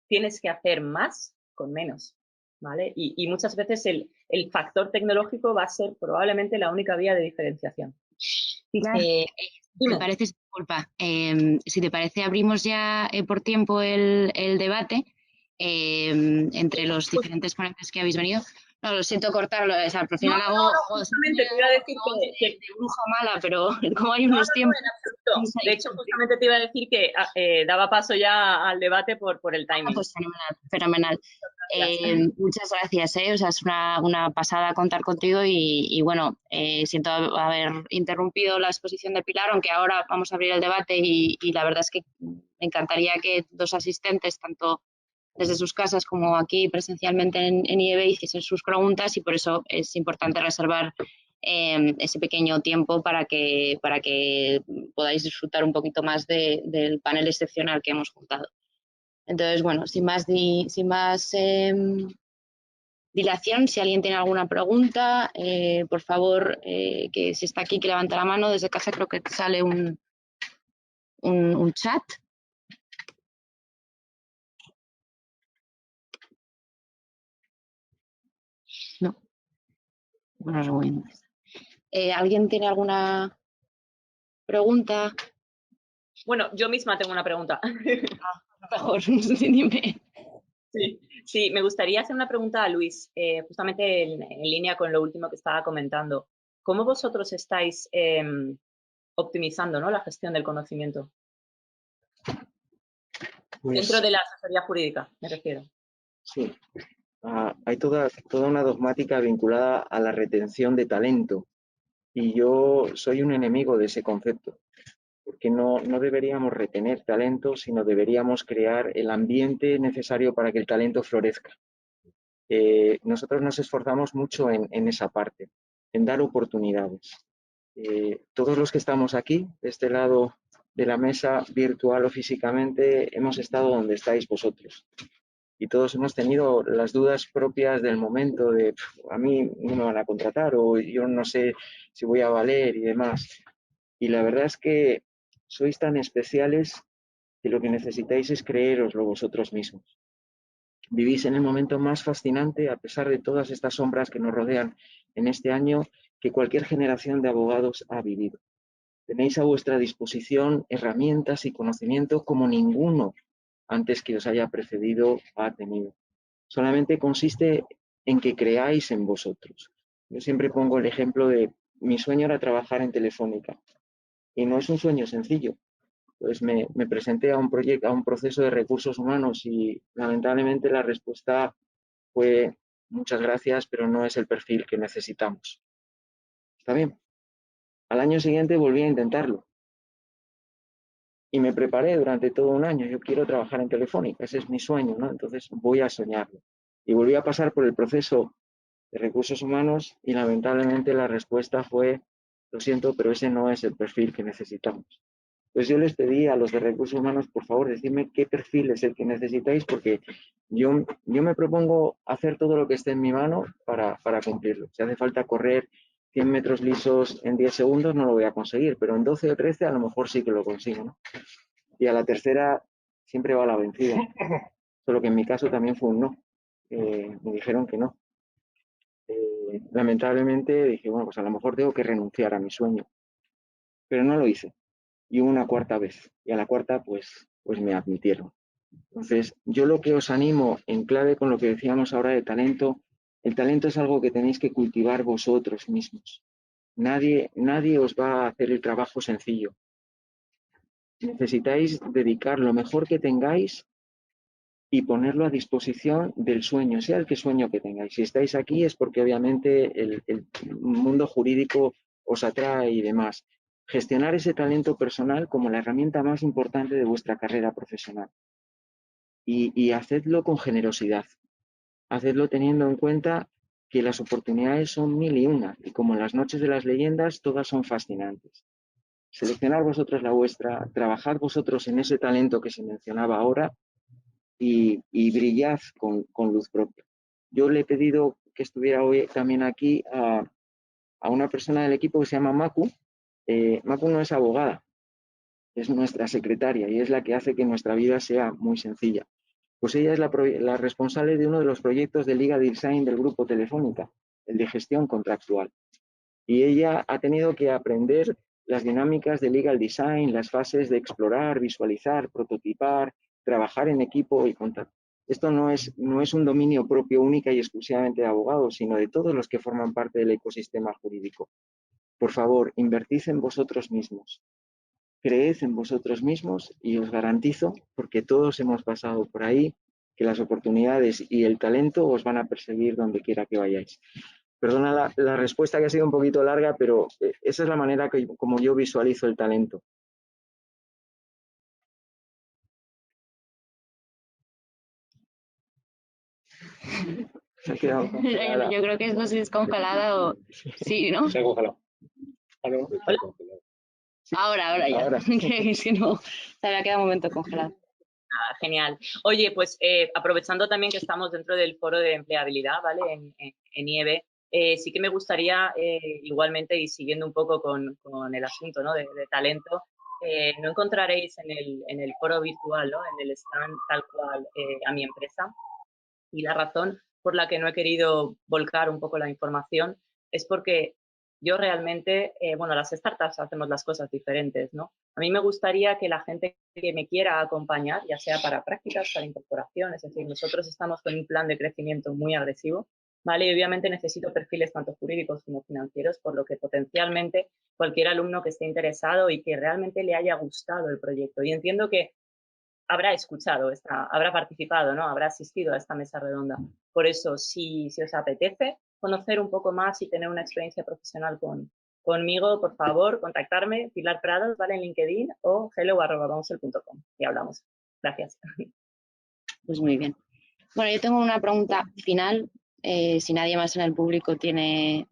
Tienes que hacer más con menos, ¿vale? Y muchas veces el factor tecnológico va a ser probablemente la única vía de diferenciación. ¿Te parece, disculpa, si te parece, abrimos ya por tiempo el debate entre los diferentes ponentes que habéis venido? No, lo siento cortarlo, o sea, al No, final no, hago no, justamente te iba a decir de bruja mala, pero como hay no, unos no, tiempos... en absoluto. De hecho, justamente te iba a decir que daba paso ya al debate por el timing. Pues fenomenal, fenomenal. Muchas gracias, o sea, es una pasada contar contigo y bueno, siento haber interrumpido la exposición de Pilar, aunque ahora vamos a abrir el debate y la verdad es que me encantaría que dos asistentes, tanto desde sus casas como aquí presencialmente en IEB, hiciesen sus preguntas y por eso es importante reservar ese pequeño tiempo para que podáis disfrutar un poquito más del panel excepcional que hemos juntado. Entonces, bueno, sin más dilación, si alguien tiene alguna pregunta, por favor, que si está aquí, que levante la mano. Desde casa creo que sale un chat. No. Bueno, ¿alguien tiene alguna pregunta? Bueno, yo misma tengo una pregunta. Mejor, dime. Sí, me gustaría hacer una pregunta a Luis, justamente en línea con lo último que estaba comentando. ¿Cómo vosotros estáis optimizando, ¿no?, la gestión del conocimiento? Pues, Dentro de la asesoría jurídica, me refiero. sí, hay toda una dogmática vinculada a la retención de talento y yo soy un enemigo de ese concepto, porque no deberíamos retener talento, sino deberíamos crear el ambiente necesario para que el talento florezca. Nosotros nos esforzamos mucho en esa parte, en dar oportunidades. Todos los que estamos aquí, de este lado de la mesa, virtual o físicamente, hemos estado donde estáis vosotros. Y todos hemos tenido las dudas propias del momento de a mí no me van a contratar o yo no sé si voy a valer y demás. Y la verdad es que sois tan especiales que lo que necesitáis es creéroslo vosotros mismos. Vivís en el momento más fascinante, a pesar de todas estas sombras que nos rodean en este año, que cualquier generación de abogados ha vivido. Tenéis a vuestra disposición herramientas y conocimiento como ninguno antes que os haya precedido ha tenido. Solamente consiste en que creáis en vosotros. Yo siempre pongo el ejemplo de mi sueño era trabajar en Telefónica y no es un sueño sencillo. Pues me presenté a un proyecto, a un proceso de recursos humanos y lamentablemente la respuesta fue muchas gracias, pero no es el perfil que necesitamos. Está bien. Al año siguiente volví a intentarlo y me preparé durante todo un año. Yo quiero trabajar en Telefónica, ese es mi sueño, ¿no? Entonces voy a soñarlo. Y volví a pasar por el proceso de recursos humanos y lamentablemente la respuesta fue, lo siento, pero ese no es el perfil que necesitamos. Pues yo les pedí a los de recursos humanos, por favor, decidme qué perfil es el que necesitáis, porque yo me propongo hacer todo lo que esté en mi mano para cumplirlo. Si hace falta correr 100 metros lisos en 10 segundos, no lo voy a conseguir, pero en 12 o 13 a lo mejor sí que lo consigo, ¿no? Y a la tercera siempre va la vencida. Solo que en mi caso también fue un no. Me dijeron que no. Lamentablemente dije, bueno, pues a lo mejor tengo que renunciar a mi sueño. Pero no lo hice. Y una cuarta vez. Y a la cuarta, pues me admitieron. Entonces, yo lo que os animo, en clave con lo que decíamos ahora de talento, el talento es algo que tenéis que cultivar vosotros mismos. Nadie os va a hacer el trabajo sencillo. Necesitáis dedicar lo mejor que tengáis y ponerlo a disposición del sueño, sea el que sueño que tengáis. Si estáis aquí es porque obviamente el mundo jurídico os atrae y demás. Gestionar ese talento personal como la herramienta más importante de vuestra carrera profesional. Y hacedlo con generosidad. Hacedlo teniendo en cuenta que las oportunidades son 1000 y una, y como en las noches de las leyendas, todas son fascinantes. Seleccionad vosotros la vuestra, trabajad vosotros en ese talento que se mencionaba ahora y brillad con luz propia. Yo le he pedido que estuviera hoy también aquí a una persona del equipo que se llama Maku. Maku no es abogada, es nuestra secretaria y es la que hace que nuestra vida sea muy sencilla. Pues ella es la responsable de uno de los proyectos de Legal Design del Grupo Telefónica, el de gestión contractual. Y ella ha tenido que aprender las dinámicas de Legal Design, las fases de explorar, visualizar, prototipar, trabajar en equipo y contar. Esto no es un dominio propio única y exclusivamente de abogados, sino de todos los que forman parte del ecosistema jurídico. Por favor, invertid en vosotros mismos. Creed en vosotros mismos y os garantizo, porque todos hemos pasado por ahí, que las oportunidades y el talento os van a perseguir donde quiera que vayáis. Perdona la respuesta que ha sido un poquito larga, pero esa es la manera como yo visualizo el talento. Se ha quedado congelada. Yo creo que no sé si es congelada o... Sí, ¿no? Se ha congelado. Ah, no, está congelado. Ahora ya. Ahora. Que si no, se había quedado un momento congelado. Ah, genial. Oye, pues aprovechando también que estamos dentro del foro de empleabilidad, ¿vale? En IEB, sí que me gustaría igualmente, y siguiendo un poco con el asunto, ¿no? de talento, no encontraréis en el foro virtual, ¿no? En el stand tal cual a mi empresa. Y la razón por la que no he querido volcar un poco la información es porque yo realmente, bueno, las startups hacemos las cosas diferentes, ¿no? A mí me gustaría que la gente que me quiera acompañar, ya sea para prácticas, para incorporación, es decir, nosotros estamos con un plan de crecimiento muy agresivo, ¿vale? Y obviamente necesito perfiles tanto jurídicos como financieros, por lo que potencialmente cualquier alumno que esté interesado y que realmente le haya gustado el proyecto. Y entiendo que habrá escuchado, habrá participado, ¿no? Habrá asistido a esta mesa redonda. Por eso, si os apetece conocer un poco más y tener una experiencia profesional conmigo, por favor, contactarme, Pilar Prados, ¿vale? En LinkedIn o hello@bouncel.com y hablamos. Gracias. Pues muy bien. Bueno, yo tengo una pregunta final, si nadie más en el público tiene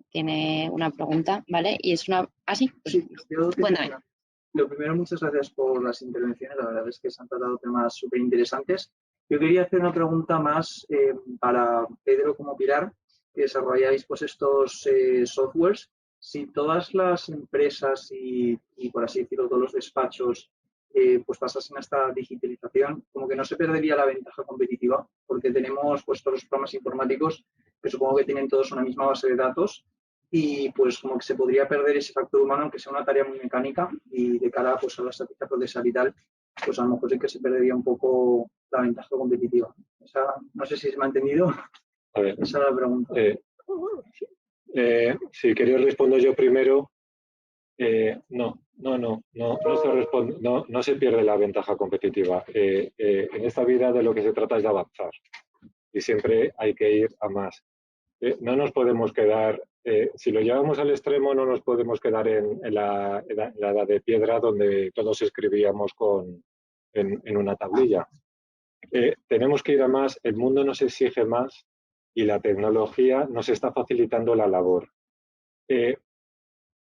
una pregunta, ¿vale? Y es una... ¿Ah, sí? Sí, yo Cuéntame. Lo primero, muchas gracias por las intervenciones. La verdad es que se han tratado temas súper interesantes. Yo quería hacer una pregunta más para Pedro como Pilar, que desarrolláis pues estos softwares. Si todas las empresas y, por así decirlo, todos los despachos pues pasasen a esta digitalización, como que no se perdería la ventaja competitiva, porque tenemos pues todos los programas informáticos que supongo que tienen todos una misma base de datos y pues como que se podría perder ese factor humano, aunque sea una tarea muy mecánica, y de cara pues, a la estática procesal y tal, pues a lo mejor sí que se perdería un poco la ventaja competitiva. O sea, no sé si se me ha entendido. A ver, esa es la pregunta. Si queréis respondo yo primero. No se pierde la ventaja competitiva. En esta vida de lo que se trata es de avanzar y siempre hay que ir a más. No nos podemos quedar, si lo llevamos al extremo, no nos podemos quedar en la edad de piedra donde todos escribíamos en una tablilla. Tenemos que ir a más, el mundo nos exige más y la tecnología nos está facilitando la labor.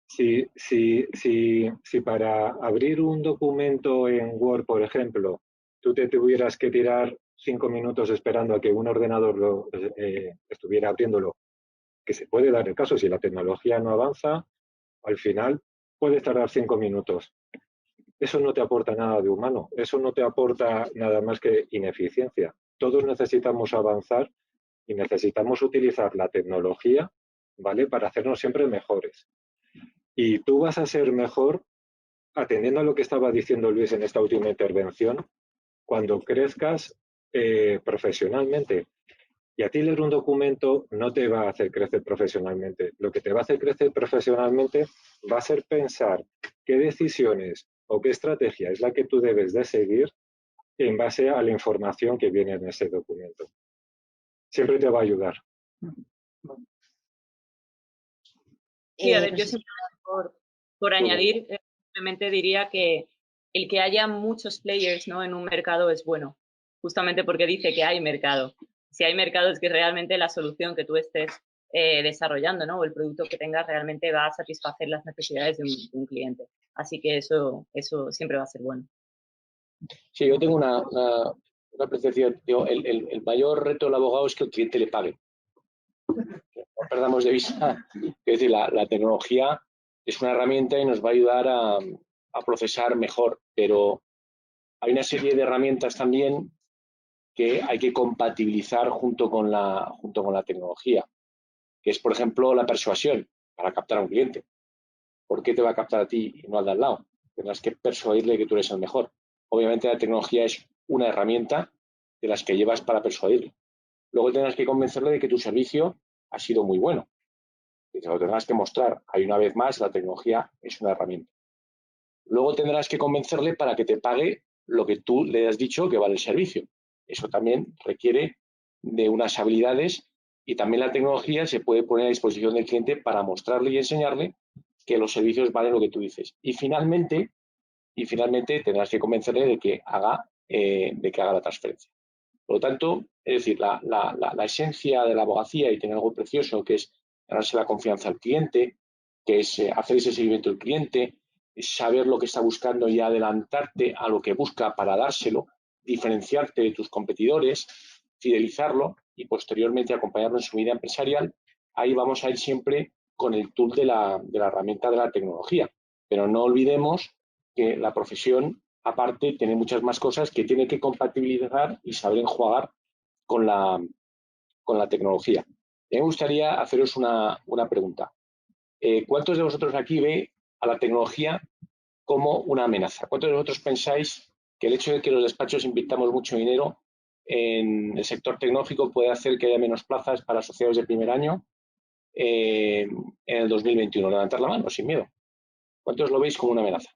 Si para abrir un documento en Word, por ejemplo, tú te tuvieras que tirar 5 minutos esperando a que un ordenador estuviera abriéndolo, que se puede dar el caso si la tecnología no avanza, al final puedes tardar 5 minutos. Eso no te aporta nada de humano, eso no te aporta nada más que ineficiencia. Todos necesitamos avanzar y necesitamos utilizar la tecnología, ¿vale?, para hacernos siempre mejores. Y tú vas a ser mejor, atendiendo a lo que estaba diciendo Luis en esta última intervención, cuando crezcas profesionalmente. Y a ti leer un documento no te va a hacer crecer profesionalmente. Lo que te va a hacer crecer profesionalmente va a ser pensar qué decisiones o qué estrategia es la que tú debes de seguir en base a la información que viene en ese documento. Siempre te va a ayudar. Sí, a ver, yo simplemente por añadir, simplemente diría que el que haya muchos players, ¿no?, en un mercado es bueno, justamente porque dice que hay mercado. Si hay mercado es que realmente la solución que tú estés desarrollando, ¿no?, o el producto que tengas realmente va a satisfacer las necesidades de un cliente. Así que eso siempre va a ser bueno. Sí, yo tengo una apreciación. El mayor reto del abogado es que el cliente le pague. No perdamos de vista, es decir, la tecnología es una herramienta y nos va a ayudar a procesar mejor, pero hay una serie de herramientas también que hay que compatibilizar junto con la tecnología, que es, por ejemplo, la persuasión para captar a un cliente. ¿Por qué te va a captar a ti y no al de al lado? Tendrás que persuadirle que tú eres el mejor. Obviamente la tecnología es una herramienta de las que llevas para persuadirle. Luego tendrás que convencerle de que tu servicio ha sido muy bueno. Y te lo tendrás que mostrar. Hay una vez más, la tecnología es una herramienta. Luego tendrás que convencerle para que te pague lo que tú le has dicho que vale el servicio. Eso también requiere de unas habilidades y también la tecnología se puede poner a disposición del cliente para mostrarle y enseñarle que los servicios valen lo que tú dices. Y finalmente tendrás que convencerle de que haga la transferencia. Por lo tanto, es decir, la esencia de la abogacía y tener algo precioso que es ganarse la confianza al cliente, que es hacer ese seguimiento del cliente, es saber lo que está buscando y adelantarte a lo que busca para dárselo, diferenciarte de tus competidores, fidelizarlo y posteriormente acompañarlo en su vida empresarial. Ahí vamos a ir siempre con el tool de la herramienta de la tecnología. Pero no olvidemos que la profesión, aparte, tiene muchas más cosas que tiene que compatibilizar y saber enjuagar con la tecnología. Me gustaría haceros una pregunta. ¿Cuántos de vosotros aquí ve a la tecnología como una amenaza? ¿Cuántos de vosotros pensáis que el hecho de que los despachos invirtamos mucho dinero en el sector tecnológico puede hacer que haya menos plazas para asociados de primer año en el 2021? Levantar la mano, sin miedo. ¿Cuántos lo veis como una amenaza?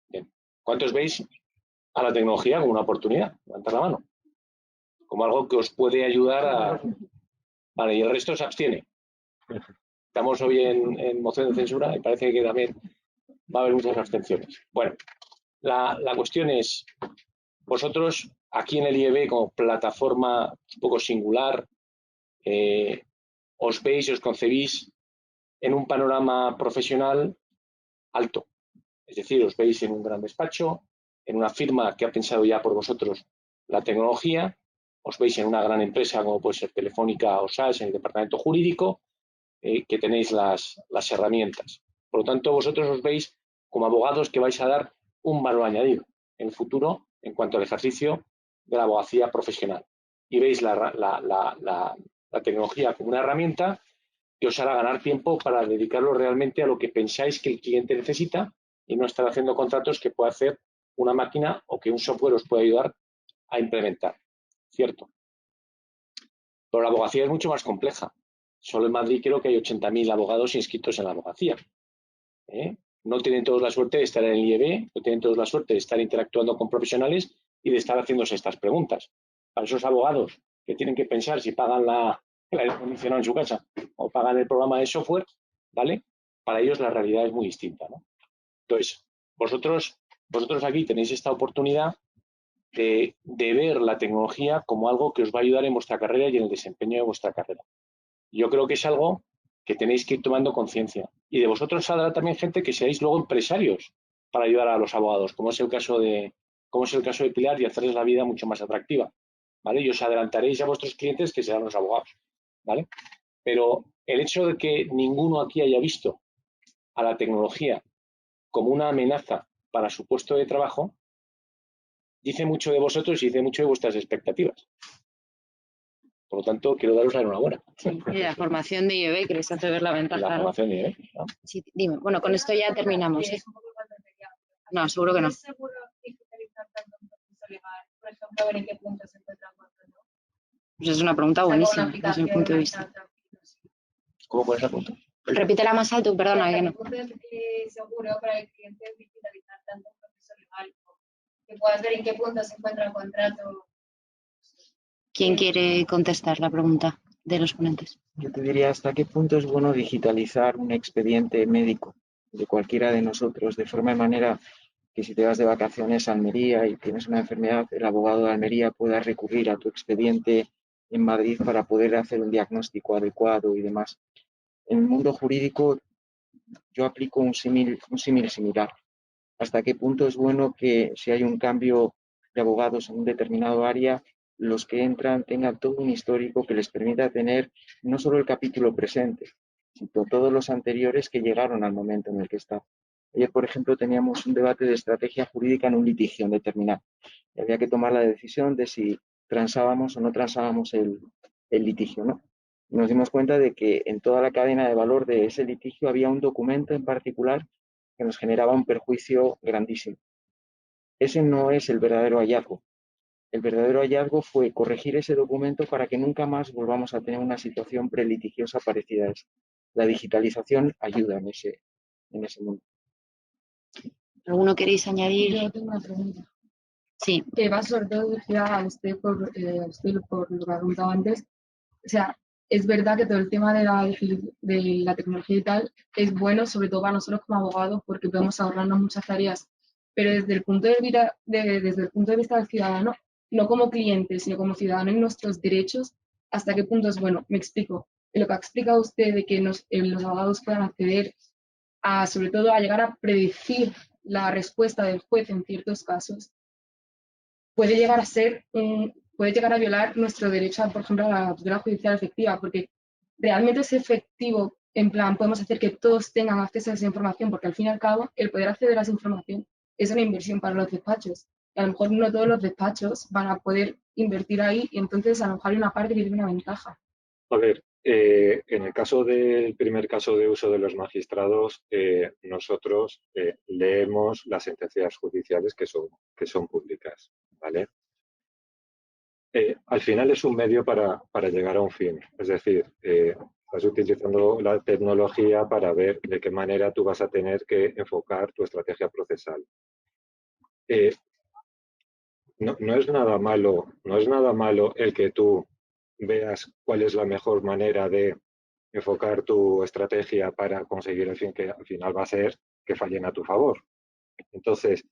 Bien. ¿Cuántos veis a la tecnología como una oportunidad? Levantar la mano. Como algo que os puede ayudar a... Vale, y el resto se abstiene. Estamos hoy en moción de censura y parece que también va a haber muchas abstenciones. Bueno, la cuestión es, vosotros aquí en el IEB como plataforma un poco singular, os veis y os concebís en un panorama profesional alto. Es decir, os veis en un gran despacho, en una firma que ha pensado ya por vosotros la tecnología, os veis en una gran empresa como puede ser Telefónica o SAS en el departamento jurídico, que tenéis las herramientas. Por lo tanto, vosotros os veis como abogados que vais a dar un valor añadido en el futuro en cuanto al ejercicio de la abogacía profesional. Y veis la tecnología como una herramienta que os hará ganar tiempo para dedicarlo realmente a lo que pensáis que el cliente necesita y no estar haciendo contratos que pueda hacer una máquina o que un software os pueda ayudar a implementar. ¿Cierto? Pero la abogacía es mucho más compleja. Solo en Madrid creo que hay 80.000 abogados inscritos en la abogacía. No tienen todos la suerte de estar en el IEB, no tienen todos la suerte de estar interactuando con profesionales y de estar haciéndose estas preguntas. Para esos abogados que tienen que pensar si pagan el aire acondicionado en su casa o pagan el programa de software, ¿vale? Para ellos la realidad es muy distinta, ¿no? Entonces, vosotros aquí tenéis esta oportunidad de ver la tecnología como algo que os va a ayudar en vuestra carrera y en el desempeño de vuestra carrera. Yo creo que es algo que tenéis que ir tomando conciencia. Y de vosotros saldrá también gente que seáis luego empresarios para ayudar a los abogados, como es el caso de Pilar, y hacerles la vida mucho más atractiva, ¿vale? Y os adelantaréis a vuestros clientes que serán los abogados, ¿vale? Pero el hecho de que ninguno aquí haya visto a la tecnología como una amenaza para su puesto de trabajo dice mucho de vosotros y dice mucho de vuestras expectativas. Por lo tanto, quiero daros la enhorabuena. Sí, y la formación de IEB, queréis hacer la ventaja. La formación de IEB, ¿no? Sí, dime. Bueno, con esto ya terminamos. ¿Eh? No, seguro que no. ¿Es seguro digitalizar tanto un proceso legal? Por ejemplo, a ver en qué punto se encuentra cuánto no. Pues es una pregunta buenísima desde mi punto de vista. ¿Cómo pones la pregunta? Repítela más alto, perdona. Que no. ¿Es seguro para el cliente digitalizar tanto un proceso legal? Que puedas ver en qué punto se encuentra el contrato. ¿Quién quiere contestar la pregunta de los ponentes? Yo te diría hasta qué punto es bueno digitalizar un expediente médico de cualquiera de nosotros, de forma de manera que si te vas de vacaciones a Almería y tienes una enfermedad, el abogado de Almería pueda recurrir a tu expediente en Madrid para poder hacer un diagnóstico adecuado y demás. En el mundo jurídico yo aplico un símil similar. ¿Hasta qué punto es bueno que si hay un cambio de abogados en un determinado área, los que entran tengan todo un histórico que les permita tener no solo el capítulo presente, sino todos los anteriores que llegaron al momento en el que está? Ayer, por ejemplo, teníamos un debate de estrategia jurídica en un litigio determinado. Y había que tomar la decisión de si transábamos o no transábamos el litigio, ¿no? Y nos dimos cuenta de que en toda la cadena de valor de ese litigio había un documento en particular que nos generaba un perjuicio grandísimo. ese no es el verdadero hallazgo. El verdadero hallazgo fue corregir ese documento para que nunca más volvamos a tener una situación prelitigiosa parecida a esta. La digitalización ayuda en ese mundo. ¿Alguno queréis añadir? Yo tengo una pregunta. Sí. Que va sobre todo dirigida a usted por lo que ha preguntado antes. O sea, es verdad que todo el tema de la tecnología y tal es bueno, sobre todo para nosotros como abogados, porque podemos ahorrarnos muchas tareas. Pero desde el punto de vista, del ciudadano, no como cliente, sino como ciudadano en nuestros derechos, ¿hasta qué punto es bueno? Me explico. Lo que ha explicado usted de que los abogados puedan acceder a, sobre todo, a llegar a predecir la respuesta del juez en ciertos casos, puede llegar a violar nuestro derecho, por ejemplo, a la tutela judicial efectiva, porque realmente es efectivo, en plan, podemos hacer que todos tengan acceso a esa información, porque al fin y al cabo, el poder acceder a esa información es una inversión para los despachos. Y a lo mejor no todos los despachos van a poder invertir ahí, y entonces a lo mejor hay una parte que tiene una ventaja. A ver, en el caso del primer caso de uso de los magistrados, nosotros leemos las sentencias judiciales que son públicas, ¿vale? Al final es un medio para llegar a un fin, es decir, estás utilizando la tecnología para ver de qué manera tú vas a tener que enfocar tu estrategia procesal. No es nada malo el que tú veas cuál es la mejor manera de enfocar tu estrategia para conseguir el fin que al final va a ser que fallen a tu favor. Entonces,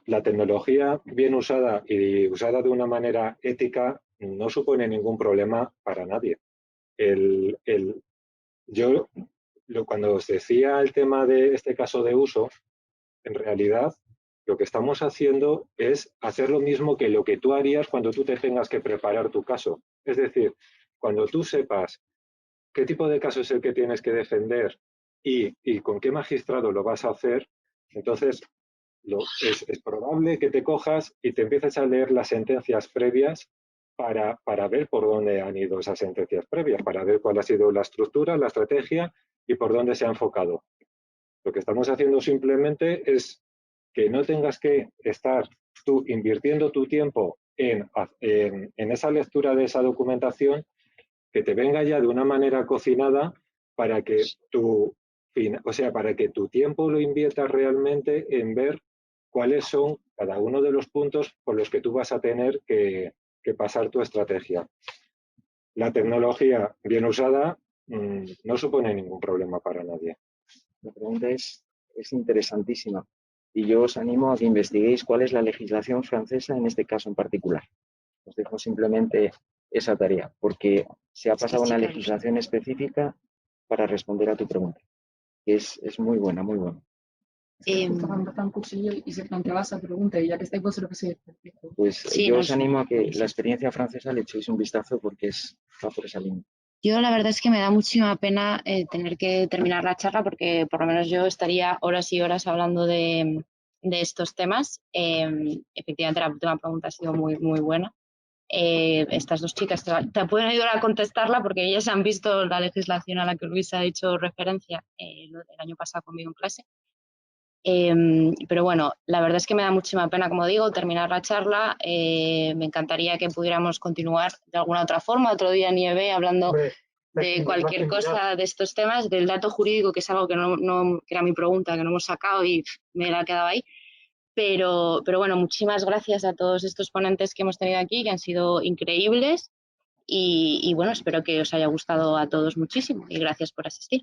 la tecnología bien usada y usada de una manera ética no supone ningún problema para nadie. Cuando os decía el tema de este caso de uso, en realidad lo que estamos haciendo es hacer lo mismo que lo que tú harías cuando tú te tengas que preparar tu caso. Es decir, cuando tú sepas qué tipo de caso es el que tienes que defender y con qué magistrado lo vas a hacer, entonces es probable que te cojas y te empieces a leer las sentencias previas para ver por dónde han ido esas sentencias previas, para ver cuál ha sido la estructura, la estrategia y por dónde se ha enfocado. Lo que estamos haciendo simplemente es que no tengas que estar tú invirtiendo tu tiempo en esa lectura de esa documentación, que te venga ya de una manera cocinada para que para que tu tiempo lo inviertas realmente en ver cuáles son cada uno de los puntos por los que tú vas a tener que pasar tu estrategia. La tecnología bien usada no supone ningún problema para nadie. La pregunta es interesantísima y yo os animo a que investiguéis cuál es la legislación francesa en este caso en particular. Os dejo simplemente esa tarea, porque se ha pasado una legislación específica para responder a tu pregunta. Es muy buena, muy buena. Un cursillo y se planteaba esa pregunta, y ya que estáis vosotros, que pues sí, yo os animo a que la experiencia francesa le echéis un vistazo porque va por esa línea. Yo la verdad es que me da muchísima pena tener que terminar la charla, porque por lo menos yo estaría horas y horas hablando de estos temas. Efectivamente, la última pregunta ha sido muy, muy buena. Estas dos chicas te pueden ayudar a contestarla porque ellas han visto la legislación a la que Luis ha hecho referencia el año pasado conmigo en clase. Pero bueno, la verdad es que me da muchísima pena, como digo, terminar la charla. Me encantaría que pudiéramos continuar de alguna otra forma, otro día en IEB, hablando de cualquier cosa de estos temas, del dato jurídico, que es algo que que era mi pregunta, que no hemos sacado y me la he quedado ahí. Pero bueno, muchísimas gracias a todos estos ponentes que hemos tenido aquí, que han sido increíbles. Y bueno, espero que os haya gustado a todos muchísimo y gracias por asistir.